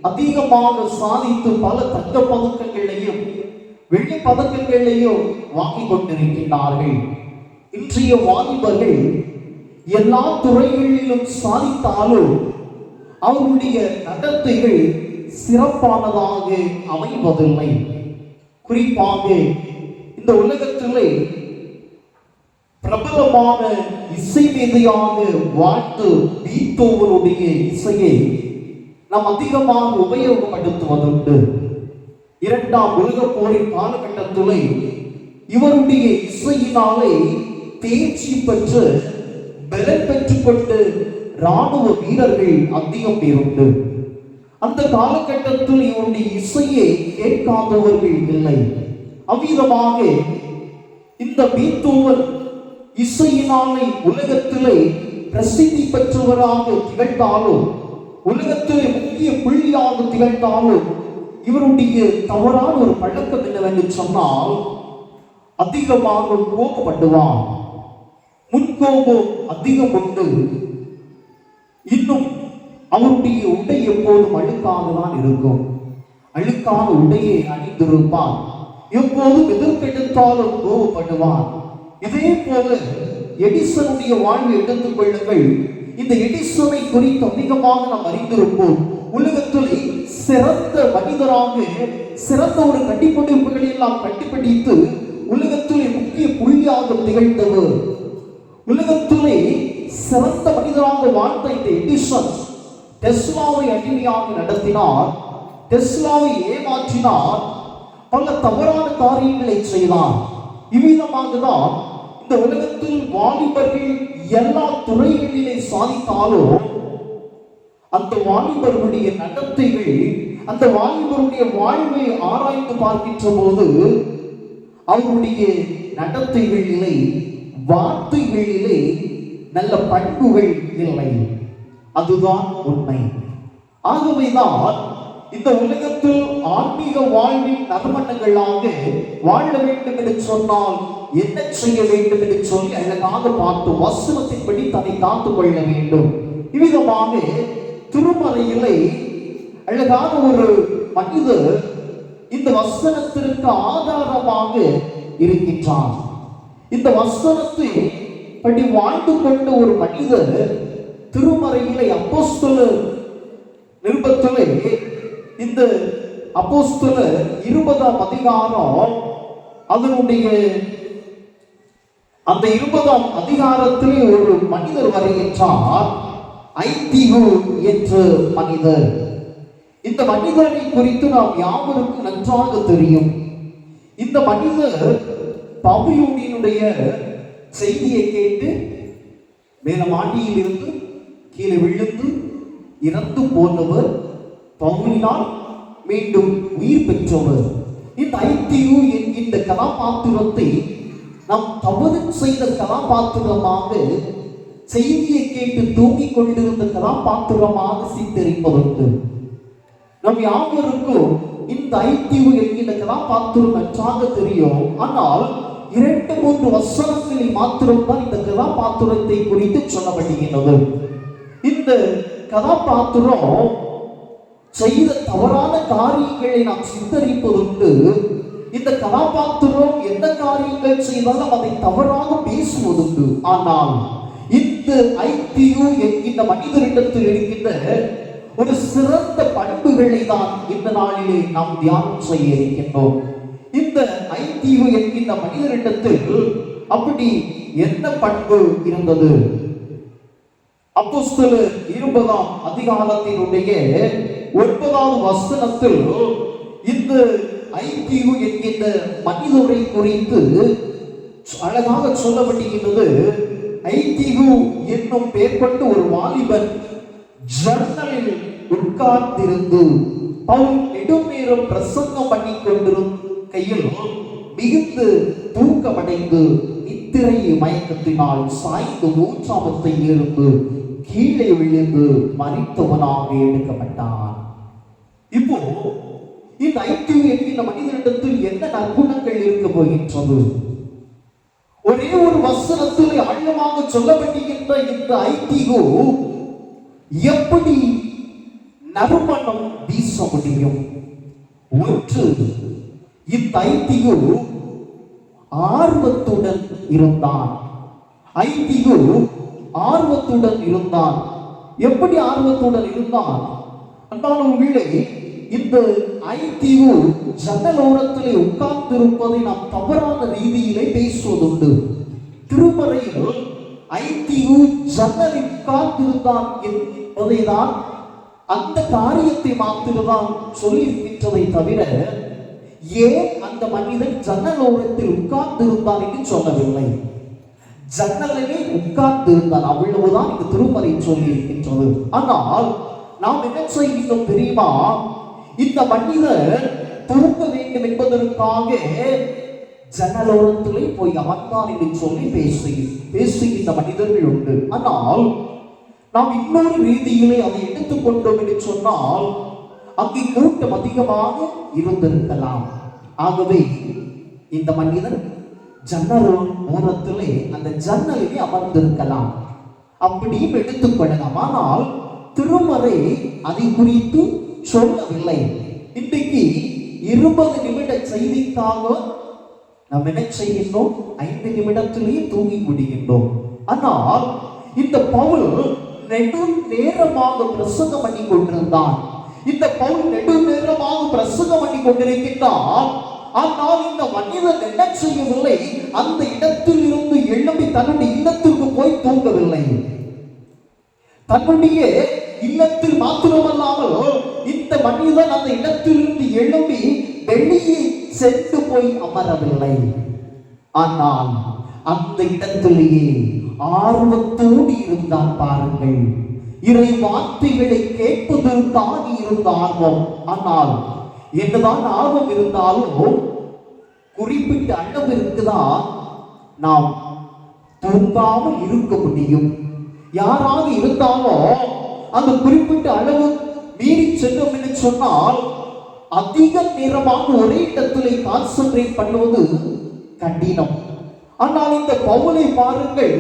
அதிகமாக சாதித்து பல தங்க பதக்கங்களையும் வெள்ளி பதக்கங்களையும் வாங்கி கொண்டிருக்கின்றார்கள். இன்றைய வாலிபர்கள் எல்லா துறைகளிலும் சாதித்தாலும் அவருடைய நடத்தைகள் சிறப்பானதாக அமைவதில்லை. குறிப்பாக இந்த உலகத்திலே பிரபலமான இசை மேதையாக வாழ்ந்து பீத்தோவனுடைய இசையை நாம் அதிகமாக உபயோகப்படுத்துவதுண்டு. இரண்டாம் உலக போரின் காலகட்டத்திலே இவருடைய இசையினாலே தேர்ச்சி பெற்று பலம் பெற்றுக் கொண்டு ராணுவ வீரர்கள் அதிகம் பேருண்டு. அந்த காலகட்டத்தில் இவருடைய இசையை கேட்காதவர்கள் இல்லை. அவ்விதமாக இந்த பீத்தோவன் இசையினாலே உலகத்திலே பிரசித்தி பெற்றவராக திகழ்ந்தாலும், உலகத்திலே முக்கிய புள்ளியாக திகழ்ந்தாலும், இவருடைய தவறான ஒரு பழக்கம் என்னவென்று சொன்னால், அதிகமாக கோபப்படுவார். முன்கோபம் அதிகம் உண்டு. இன்னும் அவருடைய உடை எப்போதும் அழுக்காக தான் இருக்கும். அழுக்கான உடையை அணிந்திருப்பார். எப்போதும் எதிர்க்கெடுத்தாலும் கோபப்படுவார். இதே போல எடிசனுடைய வாழ்வை எடுத்துக் கொள்ளுங்கள். இந்த எடிசனை குறித்து அதிகமாக நாம் அறிந்திருப்போம். உலகத்தில் சிறந்த மனிதராக, சிறந்த ஒரு கண்டுபிடிப்புகளை எல்லாம் கண்டுபிடித்து உலகத்திலே முக்கிய புள்ளியாக திகழ்ந்தவர். உலகத்திலே சிறந்த மனிதராக வாழ்ந்த இந்த எடிசன் டெஸ்லாவை அடிமையாக நடத்தினார். டெஸ்லாவை ஏமாற்றினார். பல தவறான காரியங்களை செய்தார். இவ்விதமாக தான் இந்த உலகத்தில் வாலிபர்கள் எல்லா துறைகளிலே சாதித்தாலும் அந்த வாலிபர்களுடைய நடத்தைகள், அந்த வாலிபருடைய வாழ்வை ஆராய்ந்து பார்க்கின்ற போது அவருடைய நடத்தைகளிலே, வார்த்தைகளிலே நல்ல பண்புகள் இல்லை. அதுதான் உண்மை. ஆகவேதான் இந்த உலகத்தில் ஆன்மீக வாழ்வின் நறுமணங்களாக வாழ வேண்டும் என்று சொன்னால் என்ன செய்ய வேண்டும் என்று சொல்லி அழகாக பார்த்து வசனத்தின்படி தன்னை காத்துக் கொள்ள வேண்டும். இவ்விதமாக திருமறையிலே அழகான ஒரு மனிதர் இந்த வசனத்திற்கு ஆதாரமாக இருக்கின்றார். இந்த வசனத்தை படி வாழ்ந்து கொண்ட ஒரு மனிதர் திருமறையிலே அப்போஸ்தலர் நிருபத்திலே, இந்த அப்போஸ்தலர் 20ஆம் அதிகாரம், அதனுடைய அந்த 20ஆம் அதிகாரத்திலே ஒரு மனிதர் வருகின்றார். ஐத்திகு என்ற மனிதர். இந்த மனிதரை குறித்து நாம் யாவருக்கும் நன்றாக தெரியும். இந்த மனிதர் பவுலினுடைய செய்தியை கேட்டு மேல மாடியில் இருந்து கீழே விழுந்து இறந்து போனவர், பவுலினால் மீண்டும் உயிர் பெற்றவர். இந்த ஐத்தியு என்கின்ற கதாபாத்திரத்தை நாம் தவறு செய்த கதாபாத்திரமாக, செய்தியை கேட்டு தூங்கிக் கொண்டிருந்த கதாபாத்திரமாக சித்தரிப்பதுண்டு. நம் யாவருக்கும் இந்த ஐத்தியு என்கின்ற கதாபாத்திரம் நன்றாக தெரியும். ஆனால் 2-3 வசனங்களில் மாத்திரம்தான் இந்த கதாபாத்திரத்தை குறித்து சொல்லப்படுகிறது. இந்த இந்த கதாபாத்திரம் செய்த தவறான காரியங்களை நாம் சித்தரிப்பதுண்டு. இந்த கதாபாத்திரம் என்ன காரியங்கள் செய்தாலும் அதை தவறாக பேசுவதுண்டு. ஆனால் இந்த ஐடியு என்கின்ற மனிதரிடத்தில் இருக்கின்ற ஒரு சிறந்த பண்புகளை தான் இந்த நாளிலே நாம் தியானம் செய்ய இருக்கின்றோம். இந்த ஐடியு என்கின்ற மனிதரிடத்தில் அப்படி என்ன பண்பு இருந்தது? அப்போஸ்தலர் 20ஆம் அதிகாரத்தினுடைய 9வது வசனத்தில் இந்த ஐடியு என்கின்ற மனிதரை குறித்து அழகாக சொல்லப்பட்டிருக்கிறது. ஐடியு என்னும் பெயர் கொண்ட ஒரு வாலிபன் ஜன்னலில் உட்கார்ந்திருந்து பவுல் நெடுநேரம் பிரசங்கம் பண்ணி கொண்டிருக்கையில் மிகுந்து தூக்கமடைந்து நித்திரை மயக்கத்தினால் சாய்ந்து மூச்சாமத்தை இருந்து கீழே விழுந்து மரித்தவனாக எடுக்கப்பட்டான். இப்போ இந்த ஐடியு என்கின்ற மனிதனிடத்தில் என்ன நற்குணங்கள் இருக்க போகின்றது? ஒரே ஒரு வசனத்தில் ஆழமாக சொல்லப்பட்டிருக்கின்ற இந்த ஐடியு எப்படி நறுமணம் வீச முடியும்? ஒன்று, இந்த ஐடியு ஆர்வத்துடன் இருந்தான். ஐடியு ஆர்வத்துடன் இருந்தான். எப்படி ஆர்வத்துடன் இருந்தான்? அன்பானவர்களே, இந்த ஐடியு ஜன்னல் ஓரத்திலே உட்கார்ந்திருப்பதை நாம் தவறான ரீதியிலே பேசுவதுண்டு. திருமறையில் ஐடியு ஜன்னலில் உட்கார்ந்திருந்தான் என்பதைதான் அந்த காரியத்தை மாத்திரதான் சொல்லியிருக்கின்றதை தவிர ஏன் அந்த மனிதன் ஜன்னல் ஓரத்தில் உட்கார்ந்திருந்தான் என்று சொல்லவில்லை. ஜன்னலிலே உட்கார்ந்திருந்தான், அவ்வளவுதான் இந்த திருமறை சொல்லி இருக்கின்றது. ஆனால் நாம் என்ன செய்கின்றோம் தெரியுமா? இந்த மனிதர் தூங்க வேண்டும் என்பதற்காக ஜன்னலோரத்திலே போய் அமர்ந்தான் என்று சொல்லி பேசுகின்ற மனிதர்கள் உண்டு. ஆனால் நாம் இன்னொரு ரீதியிலே அதை எடுத்துக்கொண்டோம் என்று சொன்னால் அங்கே கூட்டம் அதிகமாக இருந்திருக்கலாம். ஆகவே இந்த மனிதன் ஜன்னல் ஓரத்திலே அந்த ஜன்னலிலே அமர்ந்திருக்கலாம், அப்படியும் எடுத்துக்கொள்ளலாம். ஆனால் திருமறை அதை குறித்து சொல்லவில்லை. இன்றைக்கு 20 நிமிட செய்திக்காக நாம் என்ன செய்கின்றோம்? 5 நிமிடத்திலேயே தூங்கி முடிகின்றோம். ஆனால் இந்த பவுல் நெடு நேரமாக பிரசங்கம் பண்ணி கொண்டிருந்தான். இந்த பவுல் நெடு நேரமாக பிரசங்கம் பண்ணி கொண்டிருக்கின்றான். ஆனால் இந்த மனிதன் என்ன செய்யவில்லை? அந்த இடத்தில் இருந்து எழும்பி தன்னுடைய இல்லத்திற்கு போய் தூங்கவில்லை. தன்னுடைய இல்லத்தில் மாத்திரமல்லாமல் இந்த மனிதன் அந்த இடத்திலிருந்து எழும்பி வெளியே சென்று போய் அமரவில்லை. ஆனால் அந்த இடத்திலேயே ஆர்வத்தோடு இருந்தான். பாருங்கள், இறை வார்த்தைகளை கேட்பதற்காக இருந்த ஆர்வம். ஆனால் என்னதான் ஆர்வம் இருந்தாலும் குறிப்பிட்ட அளவிற்கு தான் நாம் தூங்காமல் இருக்க முடியும். யாராக இருந்தாலும் அந்த குறிப்பிட்ட அளவு மீறி செல்லும் என்று சொன்னால் அதிக நேரமாக ஒரே இடத்திலே கான்சென்ட்ரேட் பண்ணுவது கடினம். ஆனால் இந்த பவுலை பாருங்கள்,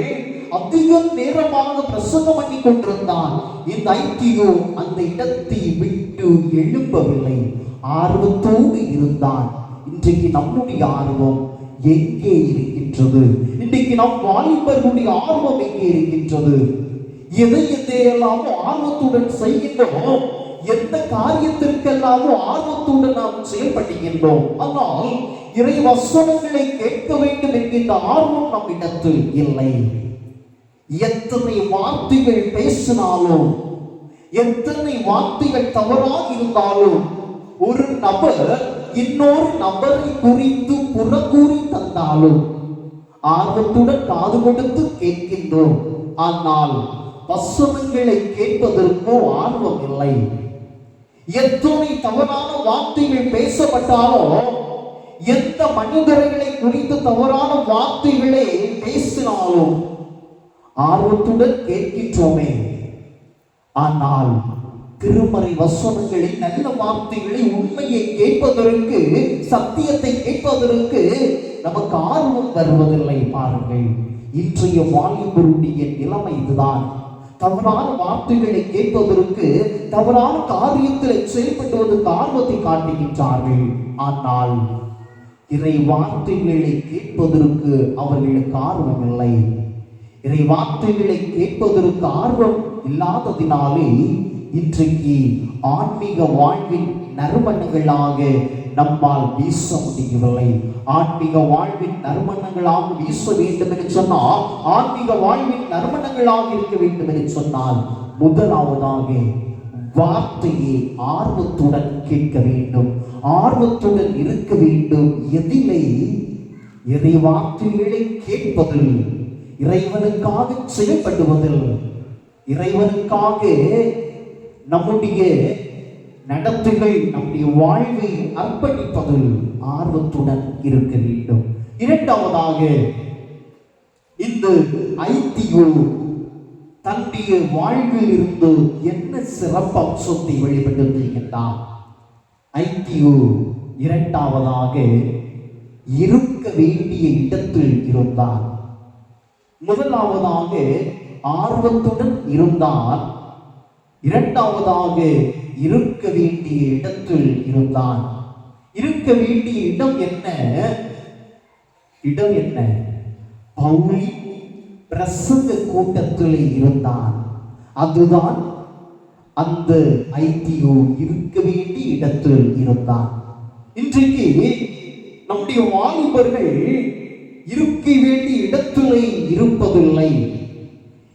அதிக நேரமாக பிரசங்கம் பண்ணி கொண்டிருந்தான். இந்த ஐடியு அந்த இடத்தை விட்டு எழும்பவில்லை, ஆர்வத்தோடு இருந்தான். இன்றைக்கு நம்முடைய ஆர்வம் எங்கே இருக்கின்றது? இன்றைக்கு நம் வாலிபர்களுடைய ஆர்வம் எங்கே இருக்கின்றது? எதையெல்லாம் ஆர்வத்துடன் செய்கின்றோம், எந்த காரியத்திற்கெல்லாமோ ஆர்வத்துடன் நாம் செயல்படுகின்றோம். ஆனால் இறை வசனங்களை கேட்க வேண்டும் என்கின்ற ஆர்வம் நம்மிடத்தில் இல்லை. எத்தனை வார்த்தைகள் பேசினாலும், எத்தனை வார்த்தைகள் தவறாக இருந்தாலும், ஒரு நபர் இன்னொரு நபரை குறித்து புறக்கூறி தந்தாலும் ஆர்வத்துடன் காது கொடுத்து கேட்கின்றோம். ஆனால் வசனங்களை கேட்பதற்கோ ஆர்வம் இல்லை. எத்தனை தவறான வார்த்தைகள் பேசப்பட்டாலும், எந்த மனிதர்களை குறித்து தவறான வார்த்தைகளை பேசினாலும் ஆர்வத்துடன் கேட்கின்றோமே. ஆனால் திருமறை வசனங்களை, நல்ல வார்த்தைகளை, உண்மையை கேட்பதற்கு, சத்தியத்தை கேட்பதற்கு நமக்கு ஆர்வம் வருவதில்லை. பாருங்கள், இன்றைய வாலிபருடைய நிலைமை இதுதான். தவறான வார்த்தைகளை கேட்பதற்கு, தவறான காரியத்தில் செயல்படுவதற்கு ஆர்வத்தை காட்டுகின்றார்கள். ஆனால் இறை வார்த்தைகளை கேட்பதற்கு அவர்களுக்கு ஆர்வம் இல்லை. இறை வார்த்தைகளை கேட்பதற்கு ஆர்வம் இல்லாததினாலே இன்றைக்கு ஆன்மீக வாழ்வின் நறுமணங்களாக நம்மால் வீச முடியவில்லை. ஆன்மீக வாழ்வின் நறுமணங்களாக வீச வேண்டும் என்று சொன்னால், ஆன்மீக வாழ்வின் நறுமணங்களாக இருக்க வேண்டும் என்று சொன்னால், முதலாவதாக வார்த்தையை ஆர்வத்துடன் கேட்க வேண்டும், ஆர்வத்துடன் இருக்க வேண்டும். எதிலே? இறை வார்த்தைகளை கேட்பதில், இறைவனுக்காக செயல்படுவதில், இறைவனுக்காக நம்முடைய நடத்தைகள், நம்முடைய வாழ்வை அர்ப்பணிப்பதில் ஆர்வத்துடன் இருக்க வேண்டும். இரண்டாவதாக, இந்த ஐத்தியோ தன்னுடைய வாழ்வில் இருந்து என்ன சிறப்பு அம்சத்தை வெளிப்படுத்துகின்றார்? ஐத்தியோ இரண்டாவதாக இருக்க வேண்டிய இடத்தில் இருந்தார். முதலாவதாக ஆர்வத்துடன் இருந்தார். இரண்டாவதாக இருக்க வேண்டிய இடத்தில் இருந்தான். இருக்க வேண்டிய இடம் என்ன? இடம் என்ன? பவுல் பிரசங்க கூட்டத்தில் இருந்தான். அதுதான் அந்த ஐத்தியோ இருக்க வேண்டிய இடத்தில் இருந்தான். இன்றைக்கு நம்முடைய வாலிபர்கள் இருக்க வேண்டிய இடத்திலே இருப்பதில்லை.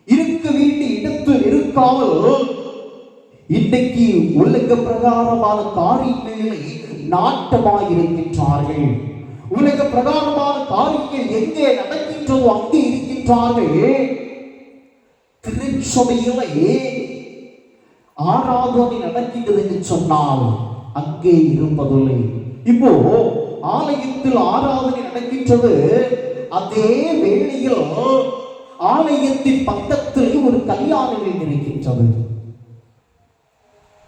இருக்க வேண்டிய இடத்தில் இருக்காமல் இன்றைக்கு உலக பிரகாரமான காரியங்களிலே நாட்டமாய் இருக்கின்றார்கள். உலக பிரகாரமான காரியங்கள் எங்கே நடக்கின்றதோ அங்கே இருக்கின்றார்கள். திருச்சபையிலே ஆராதனை நடக்கின்றது என்று சொன்னால் அங்கே இருப்பதில்லை. இப்போ ஆலயத்தில் ஆராதனை நடக்கின்றது, அதே வேளையில் ஆலயத்தின் பக்கத்தில் ஒரு கல்யாணம் இருக்கின்றது.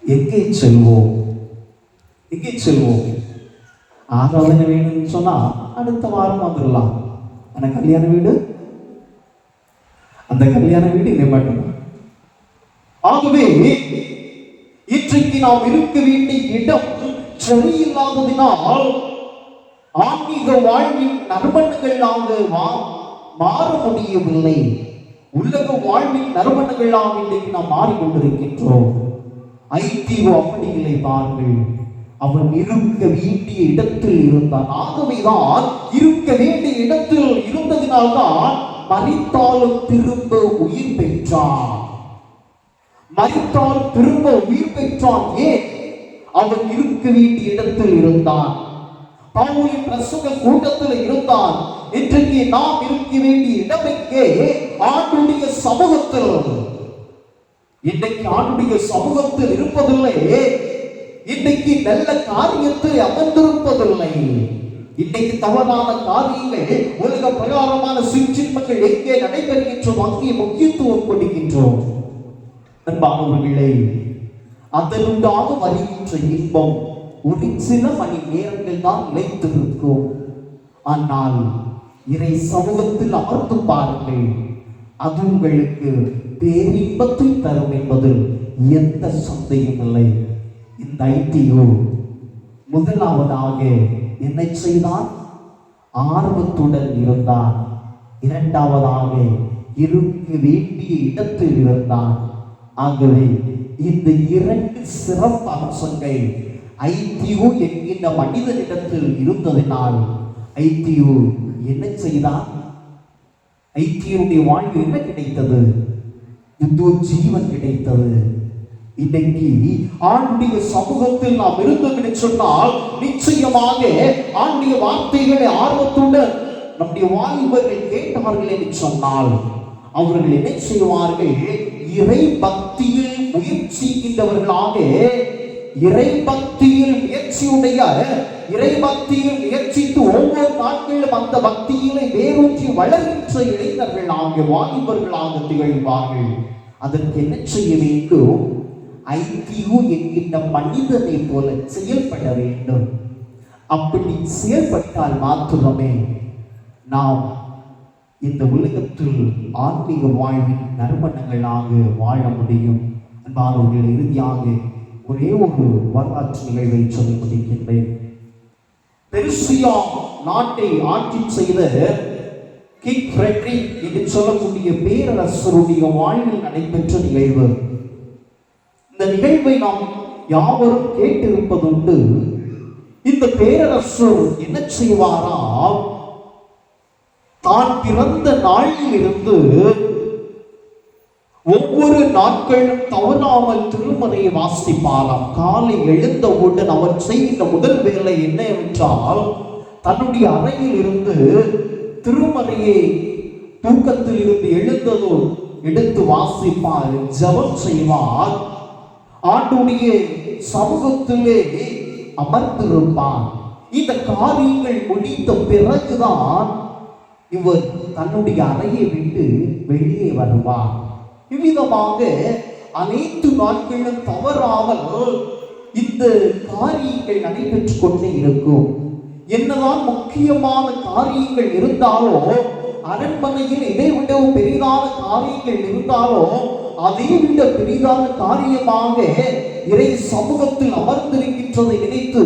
எங்கே செல்வோம்? எங்கே செல்வோம்? ஆராதனை வேணும்னு சொன்னா அடுத்த வாரம் வந்துடலாம். ஆனா கல்யாண வீடு, அந்த கல்யாண வீடு இங்கே மட்டும்தான். ஆகவே இன்றைக்கு நாம் இருக்க வேண்டிய இடம் சரியில்லாததினால் ஆன்மீக வாழ்வின் நறுமணங்களாக மாற முடியவில்லை. உலக வாழ்வின் நறுமணங்களாக இன்றைக்கு நாம் மாறிக்கொண்டிருக்கின்றோம். ஐத்தியோ அப்படி இல்லை. பாருங்கள், அவன் இருக்க வேண்டிய இடத்தில் இருந்தான். ஆகவேதான் இருக்க வேண்டிய இடத்தில் இருந்ததினால்தான் மரித்தாலும் திரும்ப உயிர் பெற்றான். மரித்தால் திரும்ப உயிர் பெற்றான். ஏன்? அவன் இருக்க வேண்டிய இடத்தில் இருந்தான். பவுலின் பிரசங்க கூட்டத்தில் இருந்தான். இன்றைக்கு நாம் இருக்க வேண்டிய இடம் எங்கே? ஆண்டுடைய சமூகத்தில். இன்றைக்கு ஆண்டுடைய சமூகத்தில் இருப்பதில்லை. இன்றைக்கு நல்ல காரியத்தில் அமர்ந்திருப்பதில்லை. இன்றைக்கு தவறான காரியங்கள், உலக பிரகாரமான சிற்றின்பங்கள் எங்கே நடைபெறுகின்றோம் அங்கே முக்கியத்துவம் கொடுக்கின்றோம். அன்பானவர்களே, அதனுடாக வருகின்ற இன்பம் ஒரு சில மணி நேரங்கள் தான் நிலைத்திருக்கும். ஆனால் இறை சமூகத்தில் அமர்ந்து பாருங்கள், அது உங்களுக்கு பேரின்பத்தை தரும் என்பதில் எந்த சந்தேகம் இல்லை. இந்த ஐத்தியோ முதலாவதாக என்ன செய்தான்? ஆர்வத்துடன் இருந்தான். இரண்டாவதாக இருக்க வேண்டிய இடத்தில் இருந்தான். ஆகவே இந்த இரண்டு சிறப்பு அம்சங்கள் ஐத்தியோ என்கின்ற மனிதனிடத்தில் இருந்ததினால் ஐத்தியோ என்ன செய்தான்? ஐத்தியோடைய வாழ்வு என்ன கிடைத்தது? புது ஜீவன் கிடைத்தது. இன்னைக்கு ஆண்டுடைய சமூகத்தில் நாம் இருந்தோம் என்று சொன்னால் நிச்சயமாக ஆண்டுடைய வார்த்தைகளை ஆர்வத்துடன் நம்முடைய வாலிபர்கள் கேட்டார்கள் என்று சொன்னால் அவர்கள் என்ன செய்வார்கள்? இறை பக்தியில் முயற்சிக்கின்றவர்களாக, இறை பக்தியில் முயற்சியுடைய, இறை பக்தியில் முயற்சித்து ஒவ்வொரு நாட்களிலும் அந்த பக்தியிலே வேரூன்றி வளர்கின்ற இளைஞர்களாக, வாலிபர்களாக திகழ்வார்கள். அதற்கு என்ன செய்ய வேண்டும்? ஐத்தியோ என்கின்ற மனிதனை போல செயல்பட வேண்டும். அப்படி செயல்பட்டால் மாத்திரமே நாம் இந்த உலகத்தில் ஆன்மீக வாழ்வின் நறுமணங்களாக வாழ முடியும். அன்பானவர்கள், இறுதியாக ஒரே ஒரு வரலாற்று நிகழ்வை சொல்லி முடிக்கின்றேன். பெர்சியா நாட்டை ஆட்சி செய்த கிங் ஃப்ரெட்ரிக் என்று சொல்லக்கூடிய பேரரசருடைய வாழ்வில் நடைபெற்ற நிகழ்வு. இந்த நிகழ்வை நாம் யாவரும் கேட்டிருப்பதுண்டு. இந்த பேரரசர் என்ன செய்வாரா, தான் பிறந்த நாளில் இருந்து ஒவ்வொரு நாட்களும் தவறாமல் திருமறையை வாசிப்பாராம். காலை எழுந்தவுடன் அவர் செய்கின்ற முதல் வேலை என்னவென்றால், தன்னுடைய அறையில் இருந்து திருமறையை தூக்கத்தில் இருந்து எழுந்ததும் எடுத்து வாசிப்பார், ஜெபம் செய்வார், ஆண்டுடைய சமூகத்திலே அமர்ந்திருப்பார். இந்த காரியங்கள் முடித்த பிறகுதான் இவர் தன்னுடைய அறையை விட்டு வெளியே வருவார். இவ்விதமாக அனைத்து நாட்களும் தவறாமல் இந்த காரியங்கள் நடைபெற்றுக் கொண்டே இருக்கும். என்னதான் முக்கியமான காரியங்கள் இருந்தாலோ, அரண்மனையில் இதைவிட பெரிதான காரியங்கள் இருந்தாலோ, அதை விட பெரிதான காரியமாக இறை சமூகத்தில் அமர்ந்திருக்கின்றதை நினைத்து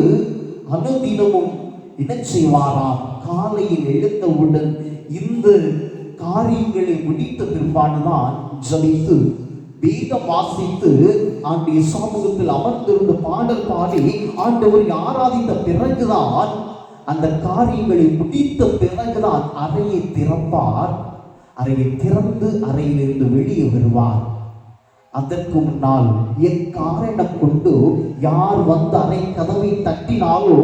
அனுதினமும் என்ன செய்வாராம், காலையில் எழுந்தவுடன் இந்த காரியங்களை முடித்த பிற்பாடுதான் ஜபித்து வேதம் வாசித்து ஆண்டிய சமூகத்தில் அமர்ந்திருந்து பாடல் பாடி ஆண்டவரை ஆராதித்த பிறகுதான், அந்த காரியங்களை முடித்த பிறகுதான் அறையை திறப்பார். அறையை திறந்து அறையிலிருந்து வெளியே வருவார். அதற்கு முன்னால் எக்காரணம் கொண்டு யார் வந்து அறை கதவை தட்டினாலோ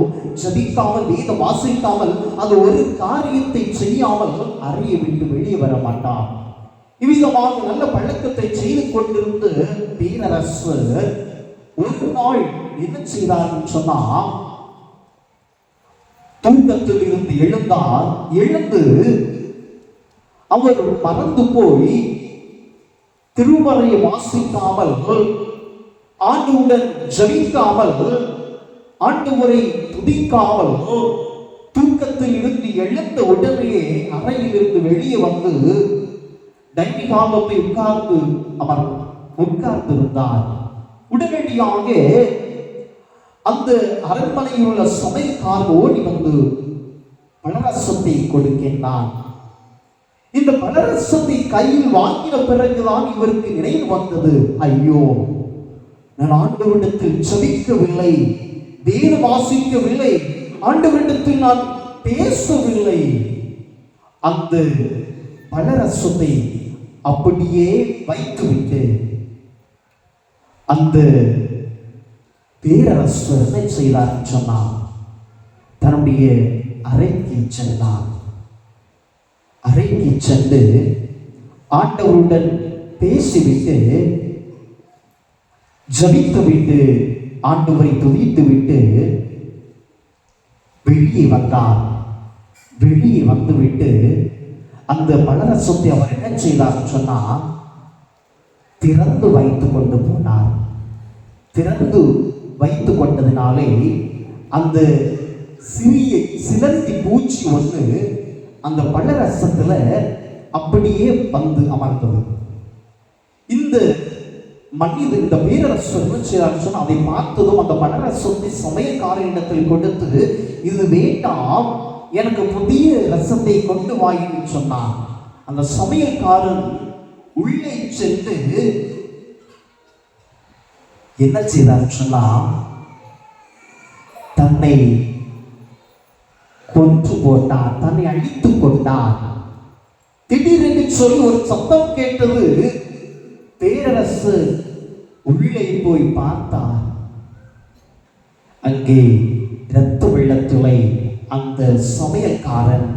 ஜபிக்காமல் வேதம் வாசிக்காமல் அது ஒரு காரியத்தை செய்யாமல் அறையை விட்டு வெளியே வர மாட்டார். இவ்விதமாக நல்ல பழக்கத்தை செய்து கொண்டிருந்து பேரரசர் ஒரு நாள் என்ன செய்தார்னு சொன்னா, தூக்கத்தில் இருந்து எழுந்தார். எழுந்து அவர் மறந்து போய் திருமறையை வாசிக்காமல், ஆண்டவருடன் ஜெபிக்காமல், ஆண்டவரை துதிக்காமல், தூக்கத்தில் இருந்து எழுந்த உடனே அறையிலிருந்து வெளியே வந்து டைனிங் ஹாலில் உட்கார்ந்து அவர் உட்கார்ந்திருந்தார். உடனடியாக அந்த அரண்மனையில் உள்ள சமையல்காரர் ஓடி வந்து பலரசத்தை கொடுக்கின்றார். இந்த பலரசத்தை கையில் வாங்கின பிறகுதான் இவருக்கு நினைவு வந்தது, ஐயோ, நான் ஆண்டவரிடத்தில் ஜெபிக்கவில்லை, வேதம் வாசிக்கவில்லை, ஆண்டவரிடத்தில் நான் பேசவில்லை. அந்த பலரசத்தை அப்படியே வைத்துவிட்டு அந்த பேரரசர் என்ன செய்தார் சொன்னார், தன்னுடைய அறைக்கு சென்றார். அறைக்கு சென்று ஆண்டவருடன் பேசிவிட்டு ஜபித்துவிட்டு ஆண்டவரை துதித்து விட்டு வெளியே வந்தார். வெளியே வந்துவிட்டு அந்த பலரசத்தை அவர் என்ன செய்தார் சொன்னா, திறந்து வைத்து கொண்டு போனார். திறந்து வைத்து கொண்டதினாலே அந்த சிறிய சிலந்தி பூச்சி ஒன்று அந்த பலரசத்துல அப்படியே வந்து அமர்ந்தது. இந்த மனிதர், இந்த பேரரசர் சொன்ன அதை பார்த்ததும் அந்த பலரசத்தை சமயக்காரனிடத்தில் கொடுத்து, இது வேண்டாம், எனக்கு புதிய ரசத்தை கொண்டு வாயின்னு சொன்னான். அந்த சமையல்காரன் உள்ளே சென்று என்ன செய்தார் சொன்னா, தன்னை கொன்று போட்டார், தன்னை அழித்துக் கொண்டார். திடீரென்று சொல்லி ஒரு சத்தம் கேட்டது. பேரரசு உள்ளே போய் பார்த்தார். அங்கே இரத்த வெள்ளத்துளை அந்த சமையல்காரன்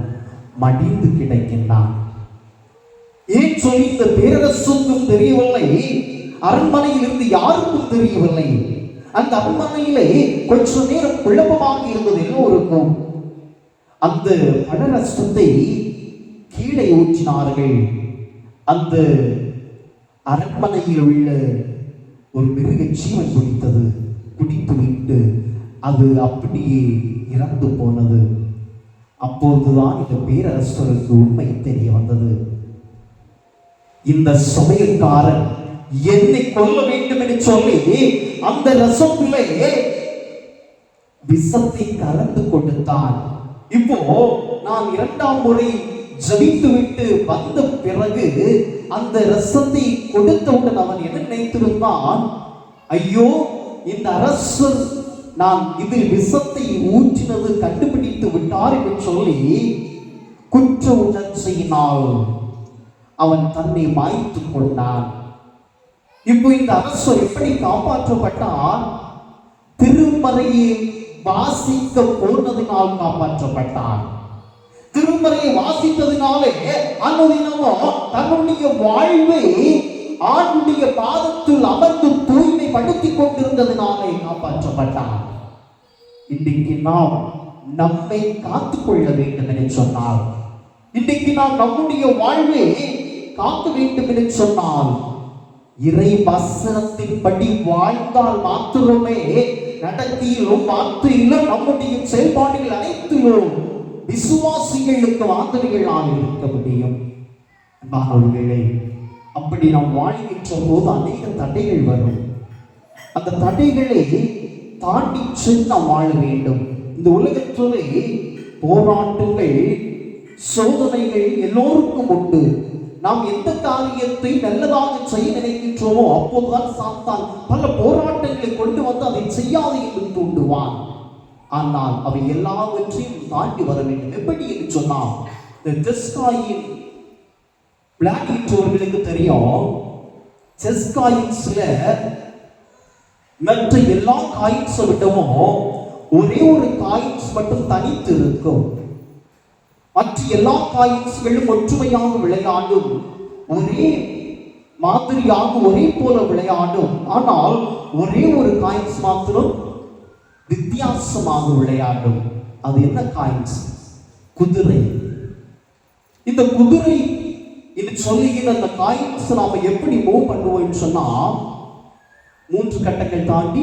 மடிந்து கிடக்கின்றான். ஏன் சொல்லி இந்த பேரரசுக்கும் தெரியவில்லை, அரண்மனையில் இருந்து யாருக்கும் தெரியவில்லை. அந்த அரண்மனையிலே கொஞ்ச நேரம் குழப்பமாக இருந்தது எல்லோருக்கும். அந்த பலரசத்தை கீழே ஊற்றினார்கள். அந்த அரண்மனையில் உள்ள ஒரு மிருக ஜீவன் குடித்தது. குடித்து விட்டு அது அப்படியே இறந்து போனது. அப்போதுதான் இந்த பேரரசருக்கு உண்மை தெரிய வந்தது. இந்த சமயக்காரன் என்னை கொல்ல வேண்டும் என்று சொல்லி அந்த ரசத்திலே விஷத்தை கலந்து கொடுத்தான். இப்போ நான் 2ஆம் முறை ஜபித்து விட்டு வந்த பிறகு அந்த ரசத்தை கொடுத்தவுடன் அவன் என்ன நினைத்திருந்தான், ஐயோ இந்த அரசர் நான் இதில் விஷத்தை ஊற்றினது கண்டுபிடித்து விட்டார் என்று சொல்லி குற்ற உணர்ச்சியினால் அவன் தன்னை மாய்த்துக் கொண்டான். இப்போ இந்த அரசர் எப்படி காப்பாற்றப்பட்டார்? திருமறையை வாசிக்க போனதினால் காப்பாற்றப்பட்டான். திருமறையை வாசித்ததினாலே அனுதினமோ தன்னுடைய வாழ்வை ஆண்டுடைய பாதத்தில் அமர்ந்து தூய்மைப்படுத்திக் கொண்டிருந்ததினாலே காப்பாற்றப்பட்டான். இன்றைக்கு நாம் நம்மை காத்துக்கொள்ள வேண்டும் என்று சொன்னால், இன்றைக்கு நாம் நம்முடைய வாழ்வை காக்க வேண்டும் என்று சொன்னால், இறை வசனத்தின்படி வாழ்ந்தால் மாத்திரமே நடத்தியிலும் வார்த்தையிலும் நம்முடைய செயல்பாடுகள் அனைத்திலும் விசுவாசிகளுக்கு மாதிரிகளாக இருக்க முடியும். மாணவர்களே, அப்படி நாம் வாழ்கின்ற போது அநேக தடைகள் வரும். அந்த தடைகளை தாண்டி சென்று நாம் வாழ வேண்டும். இந்த உலகத்திலே போராட்டங்கள், சோதனைகள் எல்லோருக்கும் உண்டு. நாம் எந்த காரியத்தை நல்லதாக செய்ய நினைக்கின்றோமோ அப்போதுதான் சாத்தான் பல போராட்டங்களை கொண்டு வந்து அதை செய்யாது என்று தூண்டுவான். ஆனால் அவை எல்லாவற்றையும் தாண்டி வர வேண்டும். எப்படி என்று சொன்னால், இந்த செஸ்காயின் விளையாடுகின்றவர்களுக்கு தெரியும், செஸ்காயின்ஸ்ல மற்ற எல்லா காயின்ஸை விடவும் ஒரே ஒரு காயின்ஸ் மட்டும் தனித்து இருக்கும். மற்ற எல்லா காயின்ஸ்களும் ஒற்றுமையாக விளையாடும், ஒரே மாதிரியாக ஒரே போல விளையாடும். ஆனால் ஒரே ஒரு காயின்ஸ் மாத்திரம் வித்தியாசமாக விளையாடும். அது என்ன காயின்ஸ்? குதிரை. இந்த குதிரை இது சொல்லுகிற அந்த காயின்ஸ் நாம எப்படி மூவ் பண்ணுவோம்னு சொன்னா, 3 கட்டங்கள் தாண்டி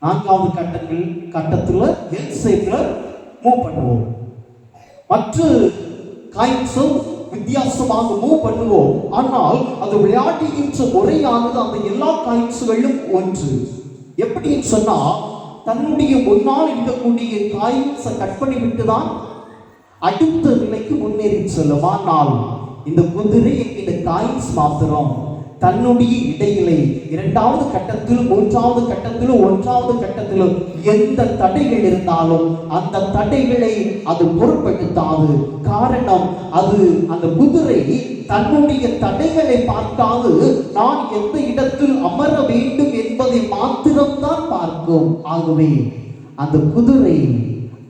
4வது கட்டத்துல எல் ஷேப்ல மூவ் பண்ணுவோம். மற்ற காயின்ஸும் வித்தியாசமாக மூவ் பண்ணுவோம். ஆனால் அது விளையாடுகின்ற முறையானது அந்த எல்லா காயின்ஸ்களும் ஒன்று. எப்படின்னு சொன்னா, தன்னுடைய முன்னால் இருக்கக்கூடிய காயின்ஸை கட் பண்ணி விட்டுதான் அடுத்த நிலைக்கு முன்னேறி செல்லும். ஆனால் இந்த குதிரை என்கிற காயின்ஸ் மாத்திரம் தன்னுடைய இடையிலே 2வது கட்டத்திலும் 3வது கட்டத்திலும் 1வது கட்டத்திலும் எந்த தடைகள் இருந்தாலும் அந்த தடைகளை அது பொருட்படுத்தாது. காரணம், அது அந்த குதிரை தன்னுடைய தடைகளை பார்க்காது நான் எந்த இடத்தில் அமர வேண்டும் என்பதை மாத்திரம்தான் பார்க்கும். ஆகவே அந்த குதிரை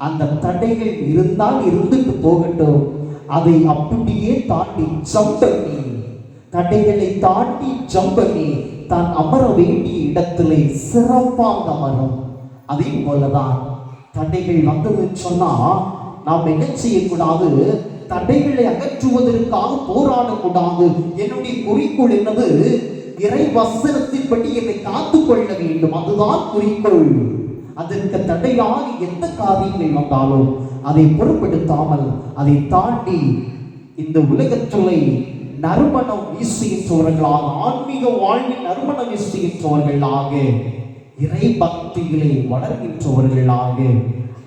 அந்த தடைகள் இருந்தால் இருந்துட்டு போகட்டும், அதை அப்படியே தாண்டி ஜம்ப் பண்ணி, தடைகளை தாண்டி ஜம்ப் பண்ணி தான் அமர வேண்டிய இடத்திலே சிறப்பாக அமரும். அதே போலதான் தடைகள் வந்ததுன்னு சொன்னா நாம் என்ன செய்யக்கூடாது? தடைகளை அகற்றுவதற்காக போராடக்கூடாது. என்னுடைய குறிக்கோள் என்னது? இறை வசனத்தின்படி என்னை காத்துக்கொள்ள வேண்டும், அதுதான் குறிக்கோள். அதற்கு தடையாக எந்த காரியங்கள் வந்தாலும் அதை பொருட்படுத்தாமல் அதை தாண்டி இந்த உலகத்திலே நறுமணம் வீசுகின்றவர்களாக, ஆன்மீக வாழ்வில் நறுமணம் வீசுகின்றவர்களாக, இறை பக்திகளை வளர்கின்றவர்களாக,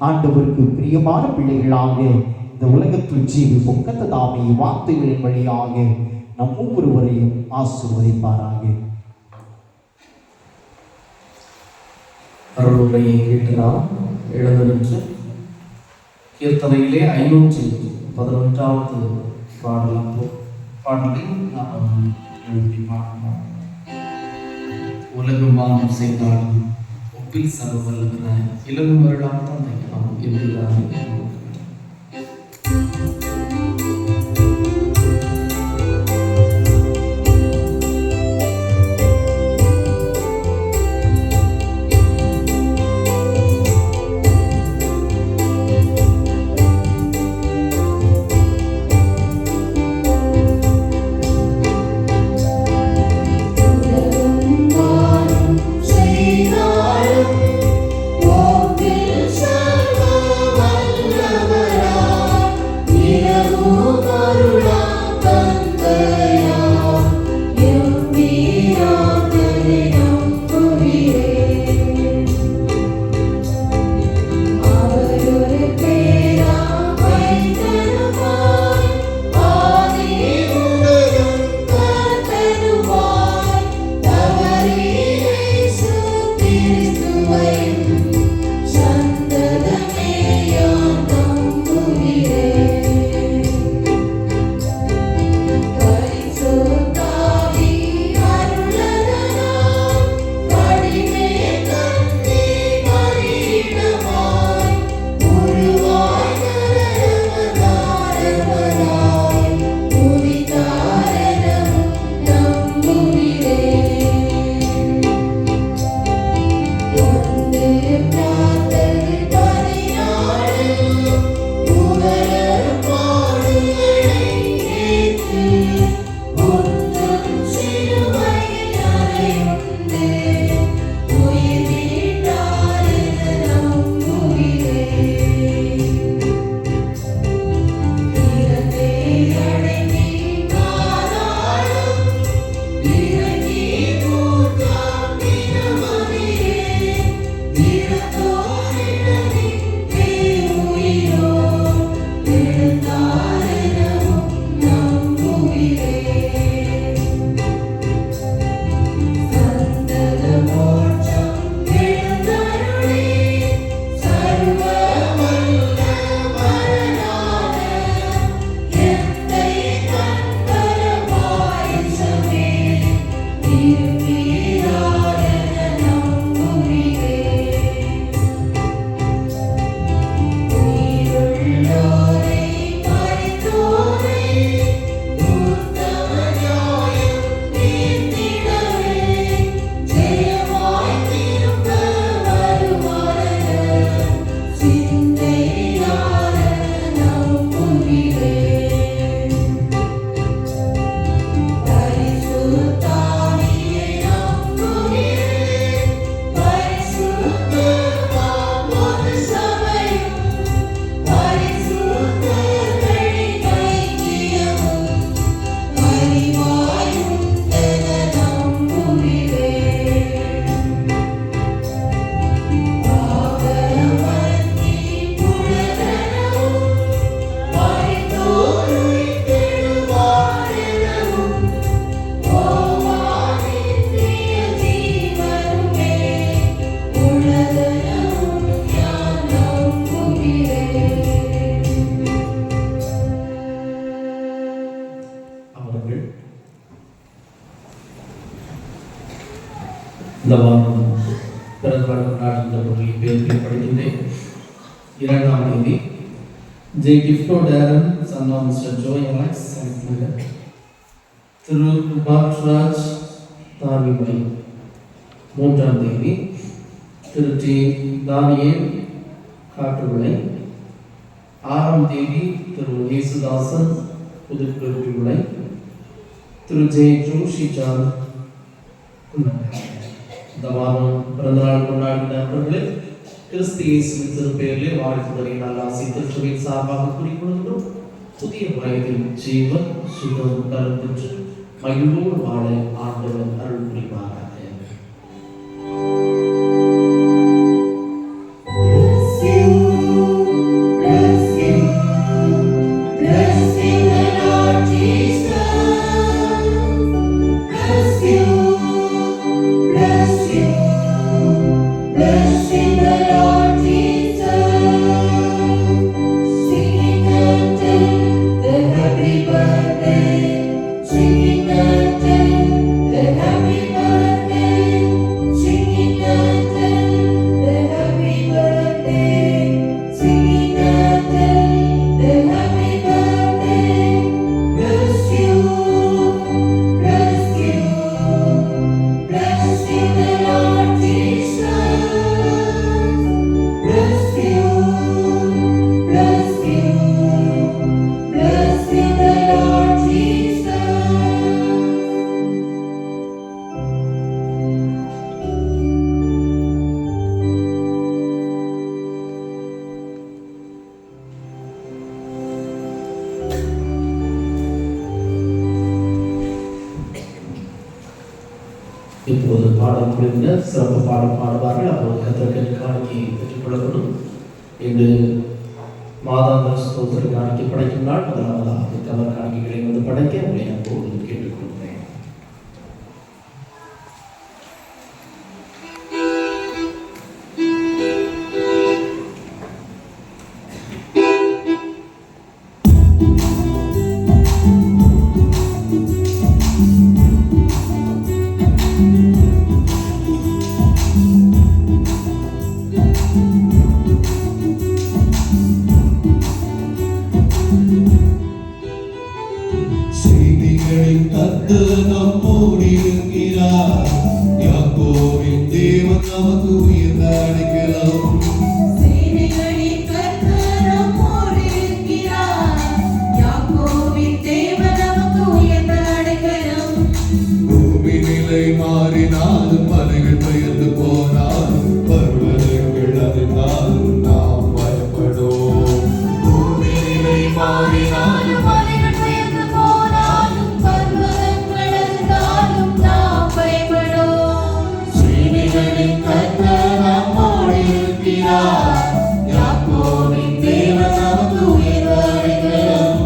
ஆண்டவருக்கு பிரியமான பிள்ளைகளாக இந்த உலகத்தில் ஜீவி பொக்கத்த தாமை வார்த்தைகளின் வழியாக நம் ஒவ்வொருவரையும் ஆசீர்வதிப்பாராக. அருளுரையை கேட்டு நாம் எழுந்து நின்று கீர்த்தனையிலே 511வது பாடலை நாம் எழுதி பார்க்கிறோம். உலகம் வானம் செய்தாலும் ஒப்பில் சர்வ வல்லவர இலகும் வருடம் தந்தை நாம் என்கிறார்கள். செய்தாலும் ஓப்பில் சர்வ வல்ல இந்த வாரம் பிறந்தநாள் கொண்டாடுகின்ற பொருளை பேருக்கு படிக்கின்றேன். 2ஆம் தேதி J Gifto Darren son of mister Joy Alex Thiru Patraj Thavimalai. 3ஆம் தேதி திரு டி தானியேல் காட்டுவிளை. 6ஆம் தேதி திரு இயேசுதாசன் புதுக்குழுவிளை. திரு ஜே ஜோஷி ஜான். இந்த வாரம் பிறந்தநாள் கொண்டாடின நண்பர்களே, கிறிஸ்து இயேசுவின் திருப்பெயரிலே வாழ்த்துதலை நல்ல ஆசை திருச்சபையின் சார்பாக குறிப்பிடுகிறோம். புதிய வயதில் ஜீவன் சுகம் நலம் பெற்று மகிழ்வோடு வாழ ஆண்டவர் அருள் புரிவாராக. இப்போது பாடம் புரிந்த சிறப்பு பாடம் பாடுவார்கள். அப்போது கத்தருக்கு காணிக்கை பெற்றுக்கொள்ளப்படும். இன்று மாதாந்திர ஸ்தோத்திர காணிக்கை படைக்கும் நாள். முதலாவதாக கவர் காணிக்கைகளை வந்து படைக்க உங்களை அப்போது கேட்டுக்கொள்கிறேன். நமக்கு உயர்ந்த அடைக்கலம். சேனைகளின் கர்த்தர் நம்மோடு இருக்கிறார். யாக்கோபின் தேவன் நமக்கு உயர்ந்த அடைக்கலம். பூமி நிலை மாறினாலும் மலைகள் பெயர்ந்து போனாலும் பர்வதங்கள் அதிர்ந்தாலும் நாம் பயப்படோம். பூமி நிலை மாறினாலும் மலைகள் பெயர்ந்து போனாலும் பர்வதங்கள் அழிந்தாலும் நாம் பயப்படோம். சேனைகளின் கர்த்தர் நம்மோடு இருக்கிறார். யாக்கோபின் தேவன் நமக்கு உயர்ந்த அடைக்கலம்.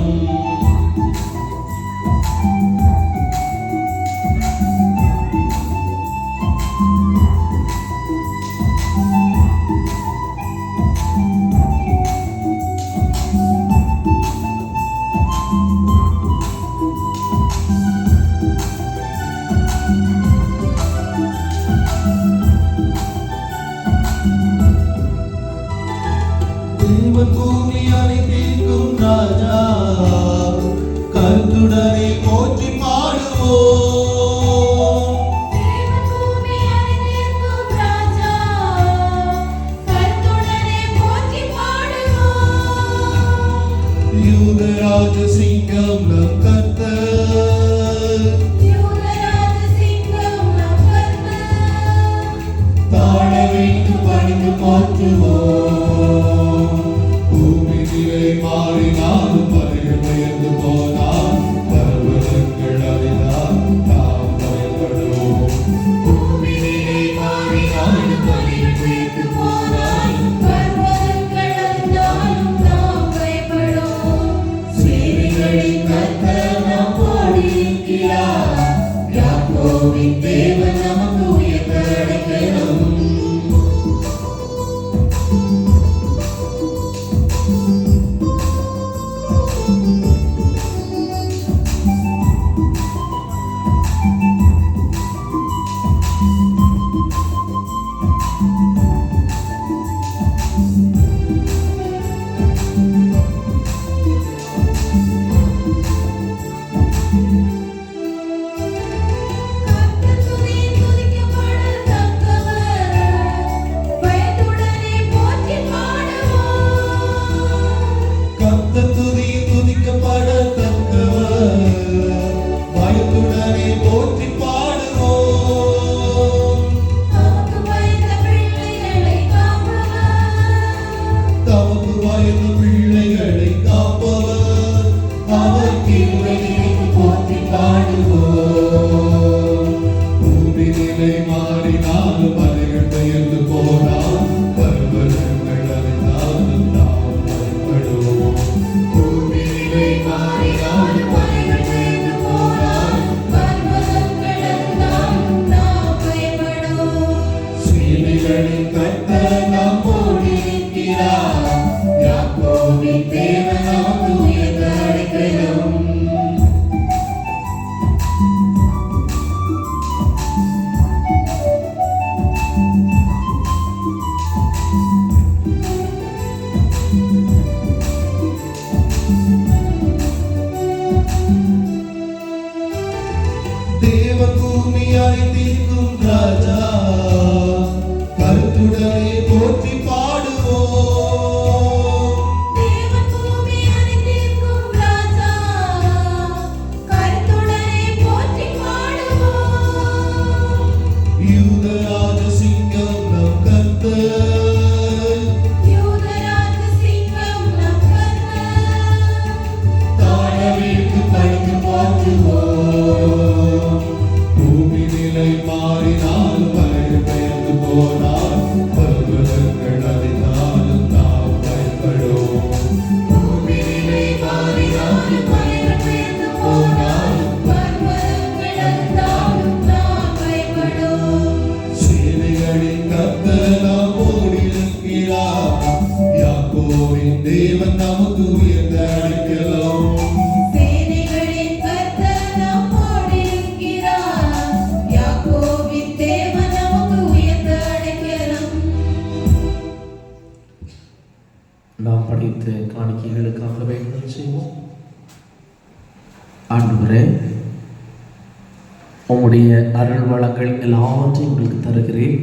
தேவன் பூமி அனைத்திற்கும் ராஜா, கருத்துடனே போற்றி பாடுவோம். தேவன் பூமி அனைத்திற்கும் ராஜா, கர்த்தருடனே போற்றி பாடுவோம். யூதராஜ சிங்கம் நம் கர்த்தர், யூதராஜ சிங்கம் நம் கர்த்தர். தாழ வைத்து பணிந்து போற்றுவோம். பூமி நிலை மாறினாலும் மலைகள் பெயர்ந்து போனாலும் பர்வதங்கள் அழிந்தாலும் நாம் பயப்படுவோம். பூமி நிலை மாறினாலும் மலைகள் பெயர்ந்து போனாலும் பர்வதங்கள் அழிந்தாலும் நாம் பயப்படோம். சேனைகளின் கர்த்தர் நம்மோடு இருக்கிறார். யாக்கோபின் தேவன் நமக்கு உயர்ந்த அடைக்கலம். கர்த்தர் துதியின் துதிக்கப்படத்தக்கவர். பயத்துடனே போற்றி பாடுவோம். கர்த்தர் துதியில் துதிக்கப்படத்தக்கவர். பயத்துடனே போற்றி பாடுவோம். தமக்கு பயந்த பிள்ளைகளை காப்பவர். தமக்கு பயந்த பிள்ளைகளை காப்பவர். அவர் கிருபை நினைத்து போற்றி பாடுவோம். பூமி நிலை மாறினாலும் மலைகள் பெயர்ந்து போனாலும் பர்வதங்கள் அழிந்தாலும் நாம் பயப்படுவோம். பூமி நிலை மாறினாலும் மலைகள் பெயர்ந்து போனாலும் பர்வதங்கள் அழிந்தாலும் நாம் பயப்படோம். சேனைகளின் கர்த்தர் நம்மோடு இருக்கிறார். யாக்கோபின் தேவன் நமக்கு உயர்ந்த அடைக்கலம். தேவன் பூமி அனைத்திற்கும் ராஜா, கருத்துடனே போற்றி பாடுவோம். தேவன் பூமி அனைத்திற்கும் ராஜா, கர்த்தருடனே போற்றி பாடுவோம். யூதராஜ சிங்கம் நம் கர்த்தர், யூதராஜ சிங்கம் நம் கர்த்தர். தாழ வைத்து பணிந்து போற்றுவோம். பூமி நிலை மாறினாலும் மலைகள் பெயர்ந்து போனாலும் பர்வதங்கள் அழிந்தாலும் நாம் பயப்படுவோம். பூமி நிலை மாறினாலும் மலைகள் பெயர்ந்து போனாலும் பர்வதங்கள் அழிந்தாலும் நாம் பயப்படோம். சேனைகளின் கர்த்தர் நம்மோடு இருக்கிறார். யாக்கோபின் தேவன் நமக்கு உயர்ந்த அடைக்கலம். சேனைகளின் கர்த்தர் நம்மோடு இருக்கிறார். யாக்கோபின் தேவன் நமக்கு உயர்ந்த அடைக்கலம். நாம் படித்த காணிக்கைகளுக்காக வேண்டுதல் செய்வோம். ஆண்டவரே, உம்முடைய அருள் வளங்கள் எல்லாவற்றையும் உங்களுக்கு தருகிறேன்.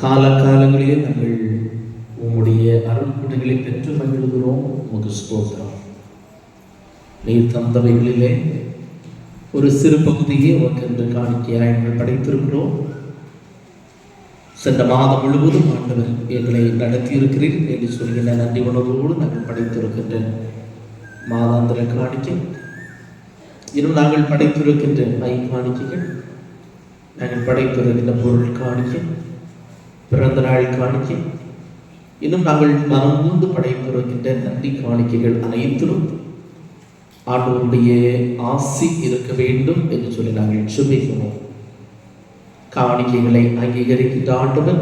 காலகாலங்களிலே நாங்கள் உம்முடைய அருள்கொடைகளை பெற்று மகிழ்கிறோம். உமக்கு ஸ்தோத்திரம். நீர் தந்தவைகளிலே ஒரு சிறு பகுதியை உமக்கென்று காணிக்கையாய் நாங்கள் படைத்திருக்கிறோம். சென்ற மாதம் முழுவதும் ஆண்டவர் எங்களை நடத்தியிருக்கிறீர் என்று சொல்கின்ற நன்றி உணர்வோடு நாங்கள் படைத்திருக்கின்ற மாதாந்திர காணிக்கை, இன்னும் நாங்கள் படைத்திருக்கின்ற மை காணிக்கைகள், நாங்கள் படைத்திருக்கின்ற பொருள் காணிக்கை, பிறந்த நாள் காணிக்கை, இன்னும் நாங்கள் மனமுந்து படைத்திருக்கின்ற நன்றி காணிக்கைகள் அனைத்திலும் ஆண்டவருடைய ஆசி இருக்க வேண்டும் என்று சொல்லி நாங்கள் சுபிக்கிறோம். காணிக்கைகளை அங்கீகரிக்கின்ற ஆண்டவர்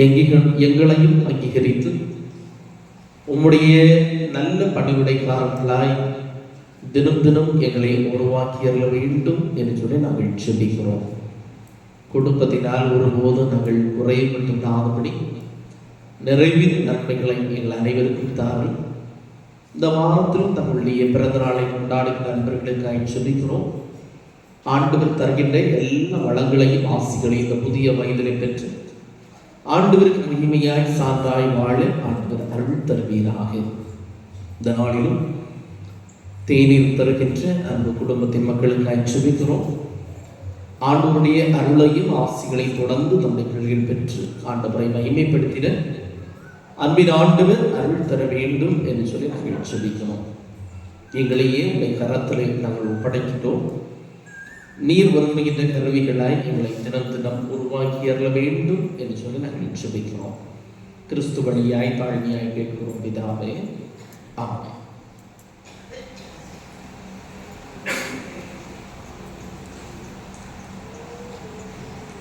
எங்களையும் அங்கீகரித்து உம்முடைய நல்ல பணிவுடைக்காரர்களாய் தினம் தினம் எங்களை உருவாக்கியற வேண்டும் என்று சொல்லி நாங்கள் சுபிக்கிறோம். குடும்பத்தினால் ஒருபோதும் நாங்கள் குறைபட்டுவிடாதபடி நிறைவின் நன்மைகளை எங்கள் அனைவருக்கும் தாரி இந்த வாரத்திலும் தங்களுடைய பிறந்த நாளை கொண்டாடுகிற நண்பர்களுக்காக சொல்லிக்கிறோம். ஆண்டவர் தருகின்ற எல்லா வளங்களையும் ஆசிகளையும் இந்த புதிய வயதிலை பெற்று ஆண்டவருக்கு மகிமையாய் சான்றாய் வாழ ஆண்டவர் அருள் தருவீராக. இந்த நாளிலும் தேநீர் தருகின்ற அன்பு குடும்பத்தின் மக்களுக்காக சொல்லிக்கிறோம். ஆண்டவருடைய அருளையும் ஆசிகளை தொடர்ந்து தந்தை பிள்ளைகள் பெற்று ஆண்டவரை மகிமைப்படுத்திட அன்பின் ஆண்டவர் அருள் தர வேண்டும் என்று சொல்லி நாங்கள் சொல்லிக்கிறோம். எங்களையே உடைய கரத்திலே நாங்கள் ஒப்படைக்கிட்டோம். நீர் வருகின்ற கருவிகளாய் எங்களை தினம் தினம் உருவாக்கி அருள வேண்டும் என்று சொல்லி நாங்கள் சொல்லிக்கிறோம். கிறிஸ்து வழியாய் தாழ்மையாய் கேட்கிறோம் பிதாவே, ஆமென்.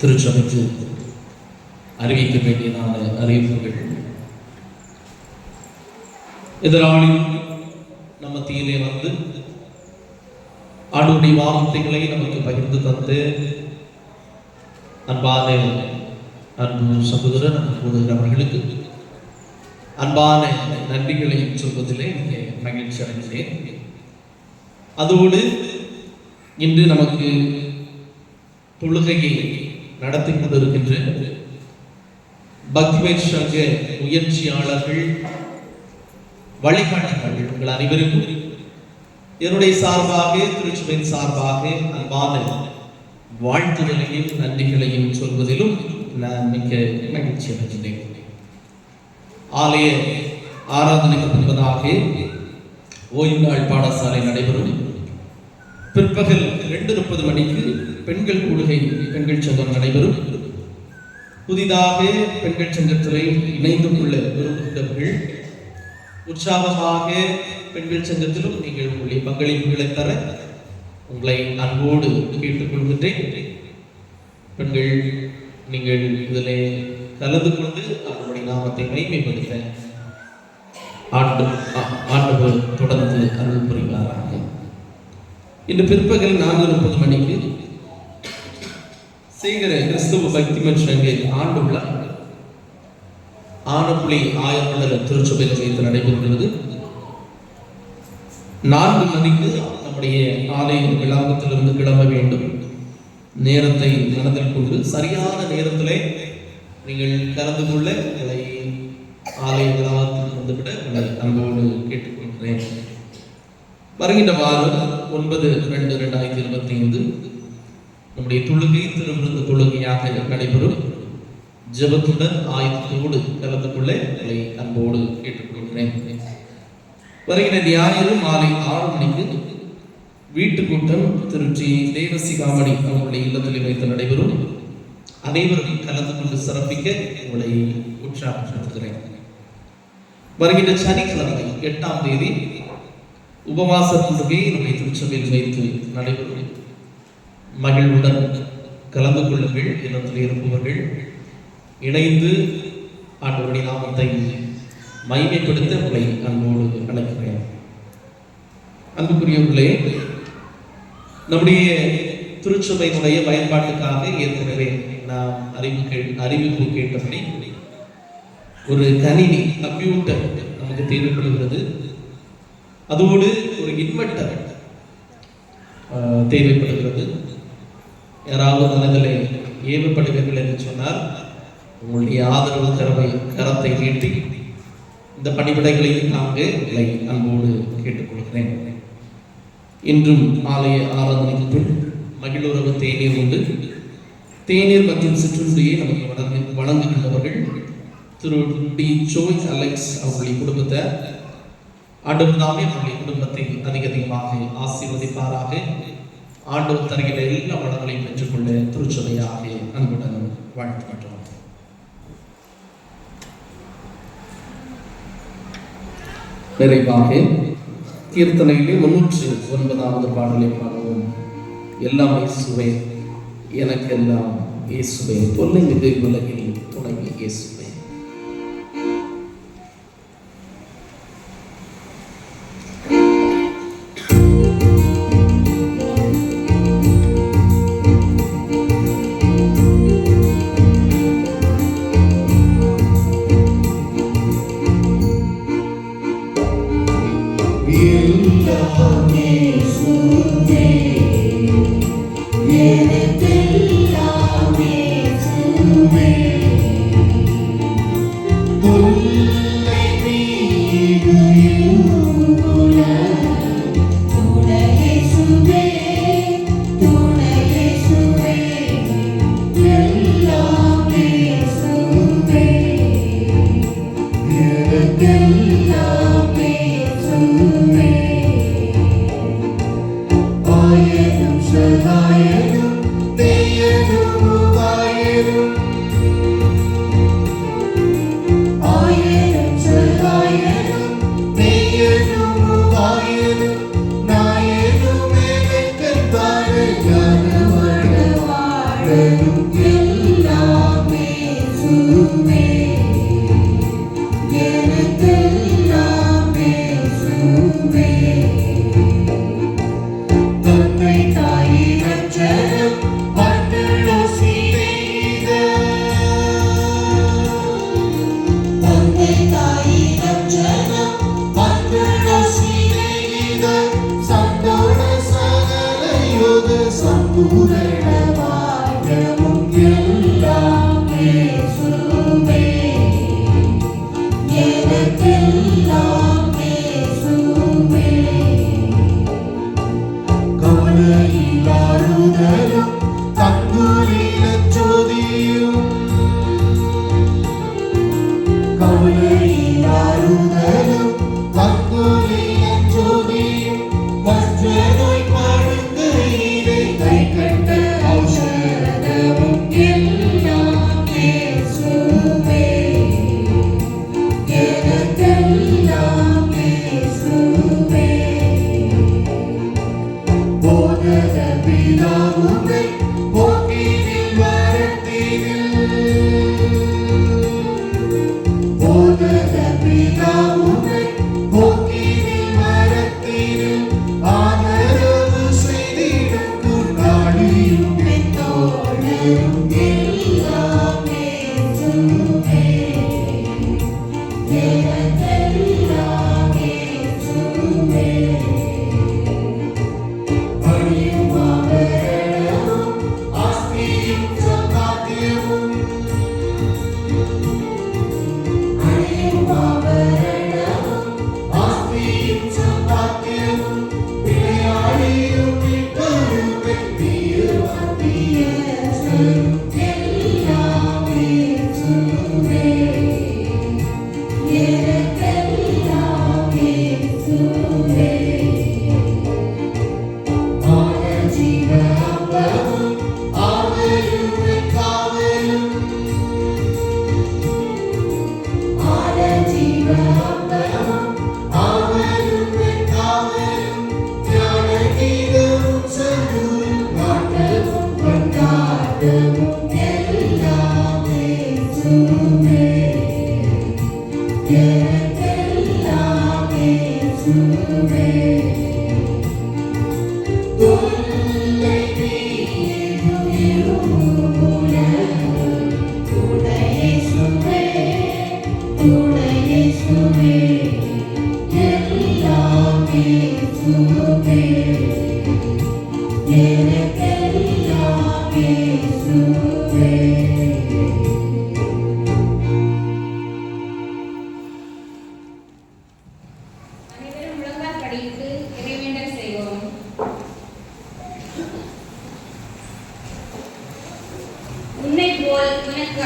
திருச்சபைக்கு அறிவிக்க வேண்டியதான அறிவிப்புகள். எதிராளியும் நம்ம மத்தியிலே வந்து ஆண்டவருடைய வார்த்தைகளை நமக்கு பகிர்ந்து தந்து அன்பான அன்பு சகோதரர் சகோதரர்களுக்கு அன்பான நன்றிகளையும் சொல்வதிலே மகிழ்ச்சி அடைகிறேன். அதோடு இன்று நமக்கு தொழுகையை நடத்தி கொண்டிருக்கின்ற பக்திவேல் சங்க முயற்சியாளர்கள், வழிகாட்டுகள் உங்கள் அனைவருக்கும் என்னுடைய சார்பாக, திருச்சபையின் சார்பாக அன்பான வாழ்த்துதலையும் நன்றிகளையும் சொல்வதிலும் நான் மிக மகிழ்ச்சி அடைகிறேன். ஆலய ஆராதனைக்கு முன்பதாக ஓய்வு நாள் பாடசாலை நடைபெறும். பிற்பகல் 2:30 மணிக்கு பெண்கள் கூடுகை பெண்கள் சங்கம் நடைபெறும். புதிதாக பெண்கள் சங்கத்திலே இணைந்து கொள்ள விரும்புகிறவர்கள் உற்சாகமாக பெண்கள் சங்கத்திலும் நீங்கள் உங்களுடைய பங்களிப்புகளை தர உங்களை அன்போடு கேட்டுக்கொள்கின்றேன். பெண்கள் நீங்கள் இதில் கலந்து கொண்டு அவருடைய நாமத்தை மகிமைப்படுத்த ஆண்டவர் தொடர்ந்து அருள் புரிவாராக. இன்று பிற்பகல் 4:30 மணிக்கு சேகர கிறிஸ்துவ பக்தி மன்ற ஆண்டு விழா ஆனப்புலி ஆயர்மலர் திருச்சபையில் வைத்து நடைபெறுகிறது. 4 மணிக்கு நம்முடைய ஆலய விழாவத்திலிருந்து கிளம்ப வேண்டும். நேரத்தை மனதில் கொண்டு சரியான நேரத்திலே நீங்கள் கலந்து கொள்ள உங்களை ஆலய விழாவத்தில் வந்துவிட உங்களை அன்போடு கேட்டுக்கொள்கிறேன். வருகின்ற வாரம் 9/2/2025 நம்முடைய தொழுகை திருவிருந்து தொழுகையாக நடைபெறும். ஜெபத்துடன் ஆயத்தத்தோடு கலந்து கொள்ள உங்களை அன்போடு கேட்டுக்கொள்கிறேன். வருகிற ஞாயிறு மாலை 6 மணிக்கு வீட்டு கூட்டம் திருச்சி தேவசிகாமணி அவர்களுடைய இல்லத்தில் வைத்து நடைபெறும். அனைவரும் கலந்து கொண்டு சிறப்பிக்க உங்களை உற்சாகப்படுத்துகிறேன். வருகின்ற சனிக்கிழமை 8ஆம் தேதி உபவாச தொழுகை நம்முடைய திருச்சபையில் வைத்து நடைபெறும். மகிழ்வுடன் கலந்து கொள்ளுங்கள். இல்லத்தில் இருப்பவர்கள் இணைந்து ஆண்டவருடைய நாமத்தை மகிமைப்படுத்த உங்களை அன்போடு அழைக்கிறேன். அன்புக்குரியவர்களே, நம்முடைய திருச்சபையினுடைய பயன்பாட்டுக்காக ஏற்கனவே நாம் அறிவிப்பு கேட்டபடி ஒரு கணினி கம்ப்யூட்டர் நமக்கு தேவைப்படுகிறது. அதோடு ஒரு இன்வெர்ட்டர் தேவைப்படுகிறது. யாராவது மனதில் ஏவப்படுவீர்கள் என்று சொன்னால் உங்களுடைய ஆதரவு கரத்தை நீட்டி இந்த பணிவிடைகளை இல்லை அன்போடு கேட்டுக்கொள்கிறேன். இன்றும் ஆலய ஆராதனைக்கு பின் மகிழுறவு தேநீர் உண்டு. தேநீர் மற்றும் சிற்றுண்டியை நமக்கு வழங்குகின்றவர்கள் திரு டி ஜோய் அலெக்ஸ் அவர்களுடைய குடும்பத்தை ஆண்டவர் தாமே அவருடைய குடும்பத்தை அதிகமாக ஆசீர்வதிப்பாராக. ஆண்டவர் தருகிற எல்லா வளங்களையும் பெற்றுக்கொள்ள திருச்சபையாக அன்புடன் வாழ்த்துகின்றோம். நிறைவாக கீர்த்தனையிலே 309வது பாடலை பாடுவோம். எல்லாம் இயேசுவே, எனக்கெல்லாம் இயேசுவே, தொல்லை மிகு உலகில் துணைவி இயேசுவே.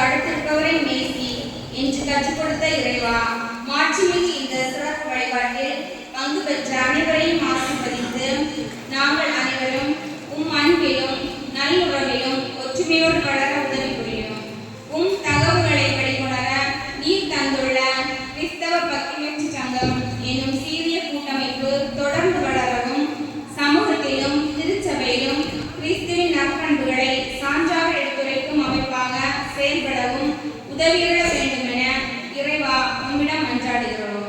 அடுத்திருப்பவரை நேசி என்று கற்றுக் கொடுத்த இறைவா, மாட்சிமிகு இந்த சிறப்பு வழிபாட்டில் பங்கு பெற்ற அனைவரையும் ஆசீர்வதித்து நாங்கள் அனைவரும் அன்பிலும் நல்லுறவிலும் ஒற்றுமையோடு வளர உதவி புரியும். தகவல்களை வெளிக்கொணர நீர் தந்துள்ள கிறிஸ்தவ பக்திமுயற்சி சங்கம் என்னும் சீரிய கூட்டமைப்பு தொடர்ந்து வளரவும், சமூகத்திலும் திருச்சபையிலும் கிறிஸ்துவின் நற்பண்புகளை சான்றாக எடுத்துரைக்கும் அமைப்பாக செயல்படவும் உதவியுற வேண்டும் என இறைவா உம்மிடம் மன்றாடுகிறோம்.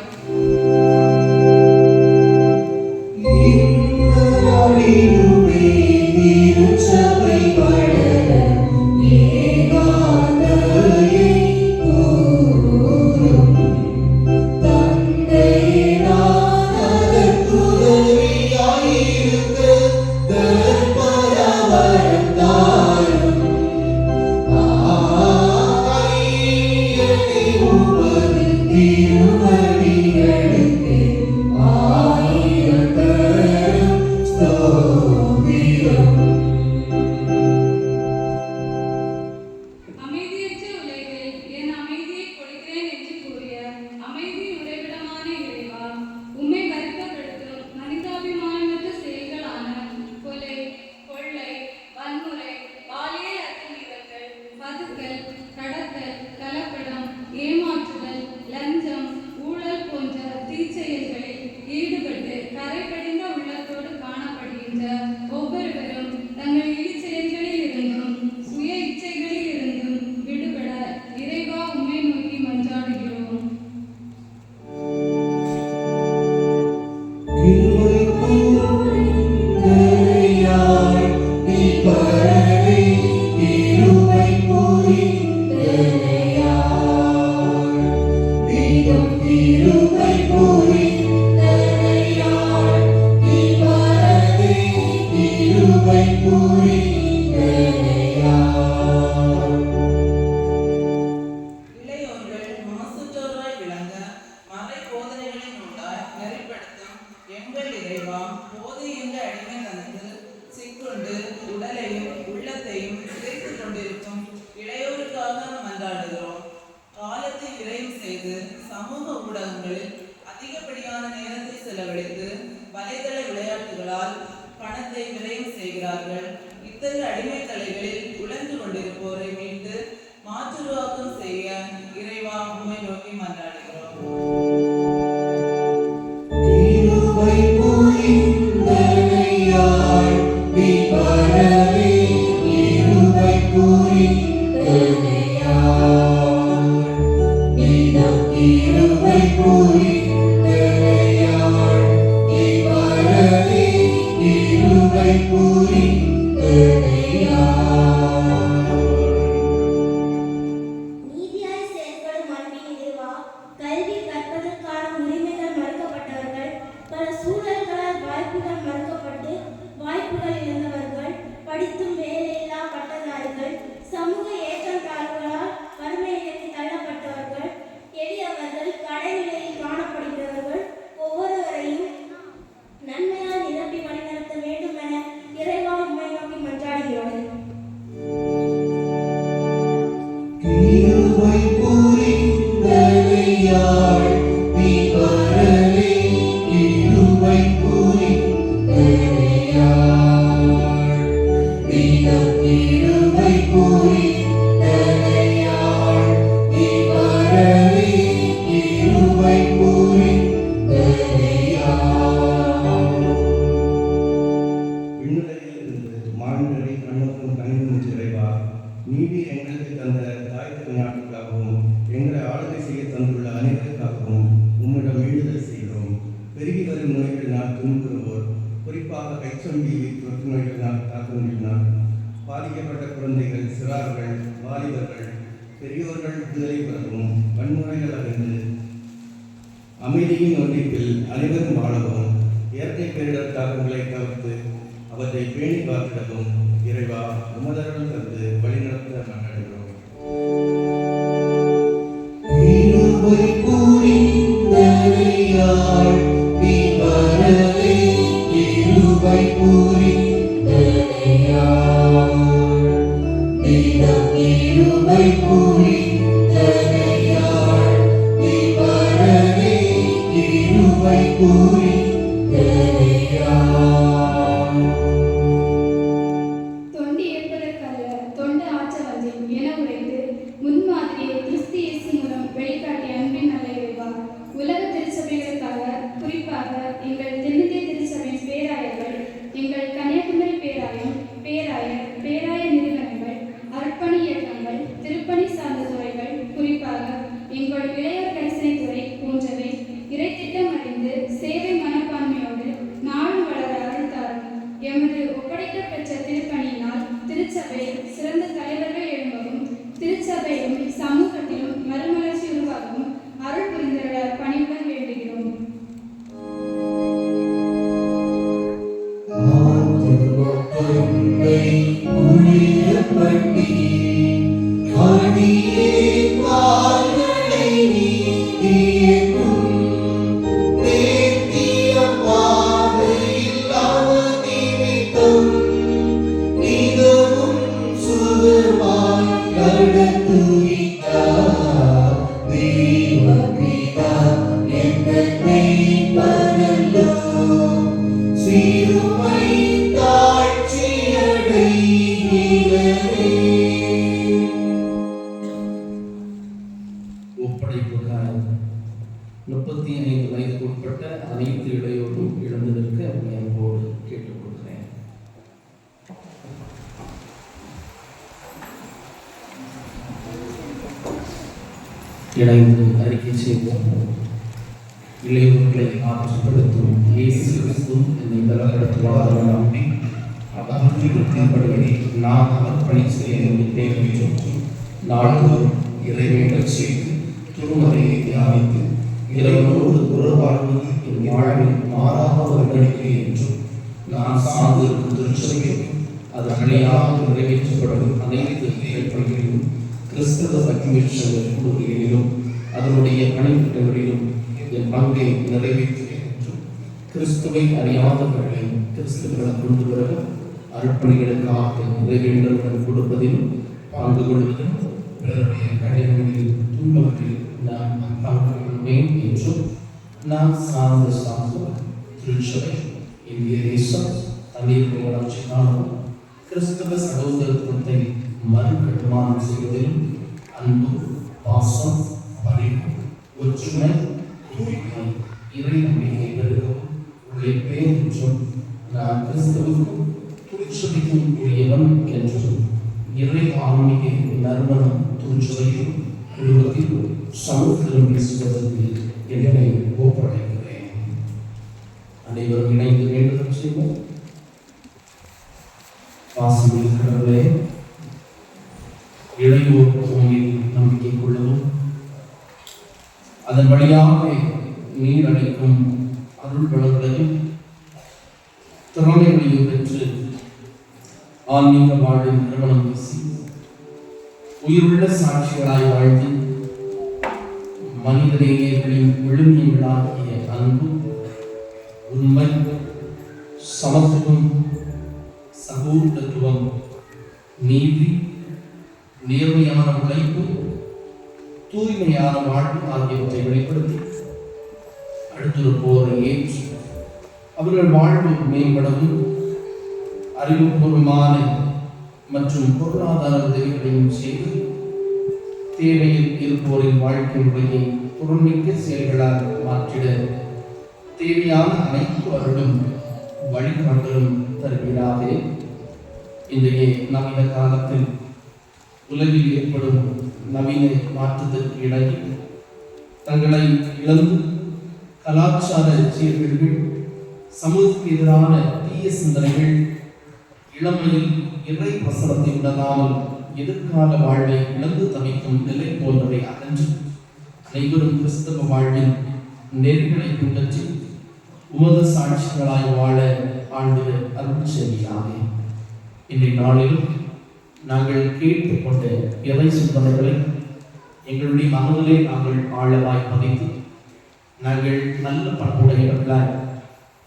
அமைதியின் ஒன்றிப்பில் அனைவரும் வாழவும், இயற்கை பேரிடர் தாக்கங்களை தவிர்த்து அவற்றை பேணி காத்திடவும் இறைவா உமதருள் தந்து வழிநடத்த மன்றாடுகிறோம். பூரி புரிந்தனையாள் நீ பரனே கிருபை புரிந்தனையாள். தொண்டு ஏற்பதற்கல்ல தொண்டு ஆற்ற வந்தேன் என உரைத்து முன்மாதிரியை கிறிஸ்து இயேசு மூலம் வெளிக்காட்டிய அன்பின் நல்ல இறைவா, உலக திருச்சபைகளுக்காக குறிப்பாக எங்கள் தென்னிந்திய திருச்சபையின் பேராயர்கள், எங்கள் கன்னியாகுமரி பேராய நிறுவனங்கள், அர்ப்பணி இயக்கங்கள், திருப்பணி சார்ந்த துறைகள், குறிப்பாக எங்கள் இளையோர் கரிசனை துறை போன்றவை இறைத்திட்டம் அறிந்து சேவை மனப்பான்மையோடு நாளும் வளர அருள்தாரும். எமது ஒப்படைக்கப்பெற்ற திருப்பணியினால் திருச்சபை சிறந்த தலைவர்கள் எழும்பவும், திருச்சபையிலும் சமூகத்திலும் மறுமலர்ச்சி உருவாகவும் அருள் புரிந்திட பணிவுடன் வேண்டுகிறோம். ஒப்படைப்புக்காக 35 வயதுக்குட்பட்ட அனைத்து இளையோரும் எழுந்ததற்கு அவரை அன்போடு கேட்டுக்கொள்கிறேன். இணைந்து அறிக்கை செய்வோம். இளையோர்களை ஆற்றுப்படுத்தும் இயேசு கிறிஸ்து என்னை பலப்படுத்துவார் நம்பி அவர்களுக்கு நான் அர்ப்பணி செய்ய நினைத்தேன் என்றும் நாள்தோறும் இறைவேண்டல் செய்து திருமறையை தியானித்து இறைவனோடு உறவாடுவது என் வாழ்வில் மாறாத ஒரு நம்பிக்கை என்றும் நான் சார்ந்திருக்கும் திருச்சபையும் அது அணையாக நிறைவேற்றப்படும் அனைத்து இறைப்பணிகளிலும் கிறிஸ்தவ பக்திமிஷங்கள் கூறுகளிலும் அதனுடைய பணித்திட்டங்களிலும் என் பங்கை நிறைவேற்றுவேன் என்றும் கிறிஸ்துவை அறியாதவர்களை கிறிஸ்துவர்கள் கொண்டு வர அர்ப்பணிகளுக்காக இறைவேண்டலுடன் கொடுப்பதிலும் பங்கு கொள்வதிலும் பிறருடைய கடிதங்களில் துன்பங்களில் நான் பங்கு கொள்வேன் என்றும் நான் சார்ந்த சார்ந்தோம் திருச்சபை இந்திய தேசம் தண்ணீர் வளர்ச்சிக்காகவும் கிறிஸ்தவ சகோதரத்துவத்தை மறுகட்டுமானம் செய்வதிலும் அன்பு, பாசம், பரிவு, ஒற்றுமை, தூய்மை, இறை நம்பிக்கை பெருகவும் உழைப்பேன் என்றும் நான் கிறிஸ்தவுக்கும் திருச்சபைக்கும் உரியவன் என்றும் இறை ஆன்மீக நறுமணம் திருச்சபையில் குடும்பத்தில் சமூகத்திலும் பேசுவதற்கு என்னை ஒப்படைக்கிறேன். அனைவரும் இணைந்து வேண்டுதல் செய்வோம். வாசலில் கடவுளே, இளையோர் உண்மையில் நம்பிக்கை கொள்ளவும் அதன் வழியாக நீர் அளிக்கும் அருள் வளங்களையும் திறமைகளையும் பெற்று ஆன்மீக வாழ்வில் நிறுவனம் பேசி உயிருள்ள சாட்சிகளாய் வாழ்ந்து மனிதநேயர்களின் விழுமியங்களாகிய அன்பு, உண்மை, சமத்துவம், சகோதரத்துவம், நீதி, நேர்மையான உழைப்பு, தூய்மையான வாழ்வு ஆகியவற்றை வெளிப்படுத்தி அடுத்திருப்போரை ஏற்று அவர்கள் வாழ்வு மேம்படவும் அறிவுபூர்வமான மற்றும் பொருளாதார உதவிகளையும் செய்து தேவையில் இருப்போரின் வாழ்க்கை முறையை பொருள்மிக்க செயல்களால் மாற்றிட தேவையான அனைத்து அருளும் வழிகாட்டலும் தருவீராக. இன்றைய நவீன காலத்தில் உலகில் ஏற்படும் நவீன மாற்றத்திற்கு இடையே தங்களை இழந்து கலாச்சார சீர்கேடுகள், சமூகத்துக்கு எதிரான தீய சிந்தனைகள், இளமையில் இறை வசனத்தை உணராமல் எதிர்கால வாழ்வை இழந்து தவிக்கும் நிலை போன்றவை அகன்று அனைவரும் கிறிஸ்தவ வாழ்வில் நேர்களை பின்பற்றி உமது சாட்சிகளாய் வாழ ஆண்டு அருள் செய்வீராக. இன்றைய நாளில் நாங்கள் கேட்டுக்கொண்ட இறை சிந்தனைகளை எங்களுடைய மனதிலே நாங்கள் ஆழமாய் பதித்து நாங்கள் நல்ல பண்புடையவர்களாய்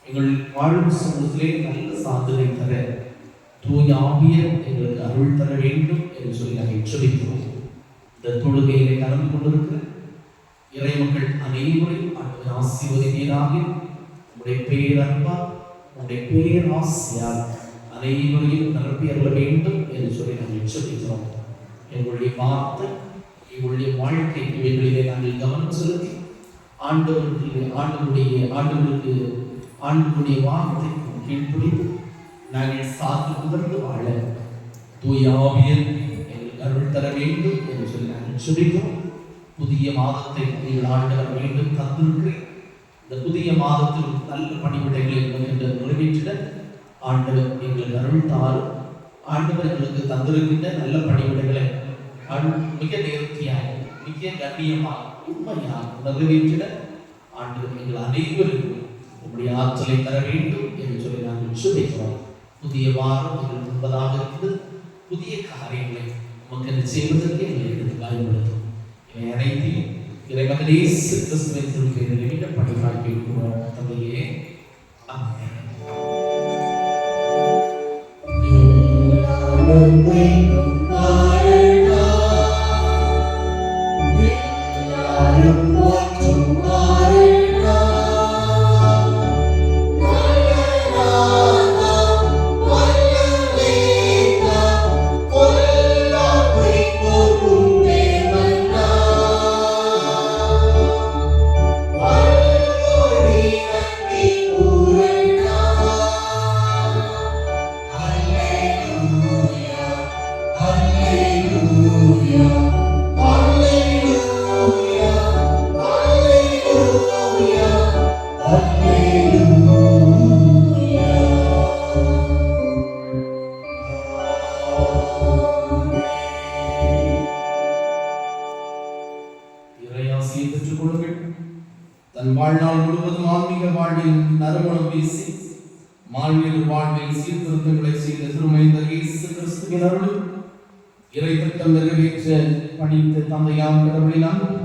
எங்கள் வாழும் சமூகத்திலே நல்ல சாதனை தர தூய ஆவியர் எங்களுக்கு அருள் தர வேண்டும் என்று சொல்லி நாங்கள் எச்சரிக்கிறோம். இந்த இந்த தொழுகையிலே கலந்து கொண்டிருக்கிற இறைமக்கள் அனைவரையும் ஆண்டவர் ஆசீர்வதிப்பீராக. உங்களுடைய பேரன்பா உங்களுடைய பேராசியால் அனைவரையும் நிரப்பி அருள வேண்டும் என்று சொல்லி நாங்கள் சொல்லிக்கிறோம். எங்களுடைய வார்த்தை, எங்களுடைய வாழ்க்கை இவைகளிலே நாங்கள் கவனம் செலுத்தி ஆண்டவருடைய வார்த்தை கீழ்ப்பிடித்து நாங்கள் சார்ந்து உணர்ந்து வாழ தூய ஆவியர் எங்களுக்கு அருள் தர வேண்டும் என்று சொல்லி நாங்கள் சொல்லிக்கிறோம். புதிய மாதத்தை நீங்கள் ஆண்டவர் மீண்டும் தந்திருக்கிறேன். இந்த புதிய மாதத்தில் நல்ல பணிவிடைகளை என்று நிறைவேற்றிட ஆண்டவர் எங்களுக்கு அருள் தாரும். ஆண்டவர் எங்களுக்கு தந்திருக்கின்ற நல்ல பணிவிடைகளை மிக நேர்த்தியாக, மிக கண்ணியமாக, உண்மையாக நிறைவேற்றிட ஆண்டவர் எங்கள் அனைவருக்கும் உங்களுடைய ஆற்றலை தர வேண்டும் என்று சொல்லி நாங்கள் சொல்லிக்கிறோம். புதிய வாரம் எங்கள் முன்பதாக இருந்து புதிய காரியங்களை நமக்கு செய்வதற்கு எங்களுக்கு பயன்படுத்தும். இவை அனைத்தையும் இறைமகன் இயேசு கிறிஸ்துவின் திருப்பெயரில் மீண்டும் பணிவாய் கேட்கிறோம் தந்தையே. ஆமென். தன் வாழ்நாள் முழுவதும் ஆன்மீக வாழ்வில் நறுமணம் வீசி மாண்புமிகு வாழ்வில் சீர்திருத்தங்களை செய்த திருமைந்தர் இயேசு கிறிஸ்துவின் அருள், இறை திட்டம் நிறைவேற்ற பணித்த தந்தையாம் கடவுளின் அன்பு,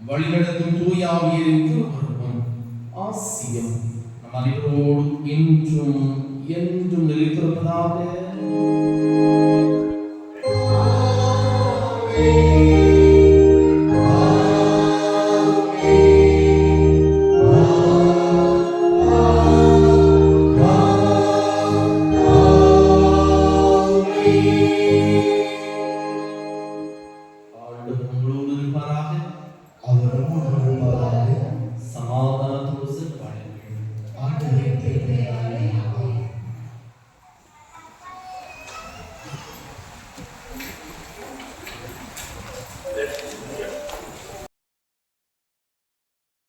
வழிநடத்தும் தூய ஆவியரின் திருப்பொருளும் ஆசியும் நம் அனைவரோடு என்றும் என்றும் நிலைத்திருப்பதாக.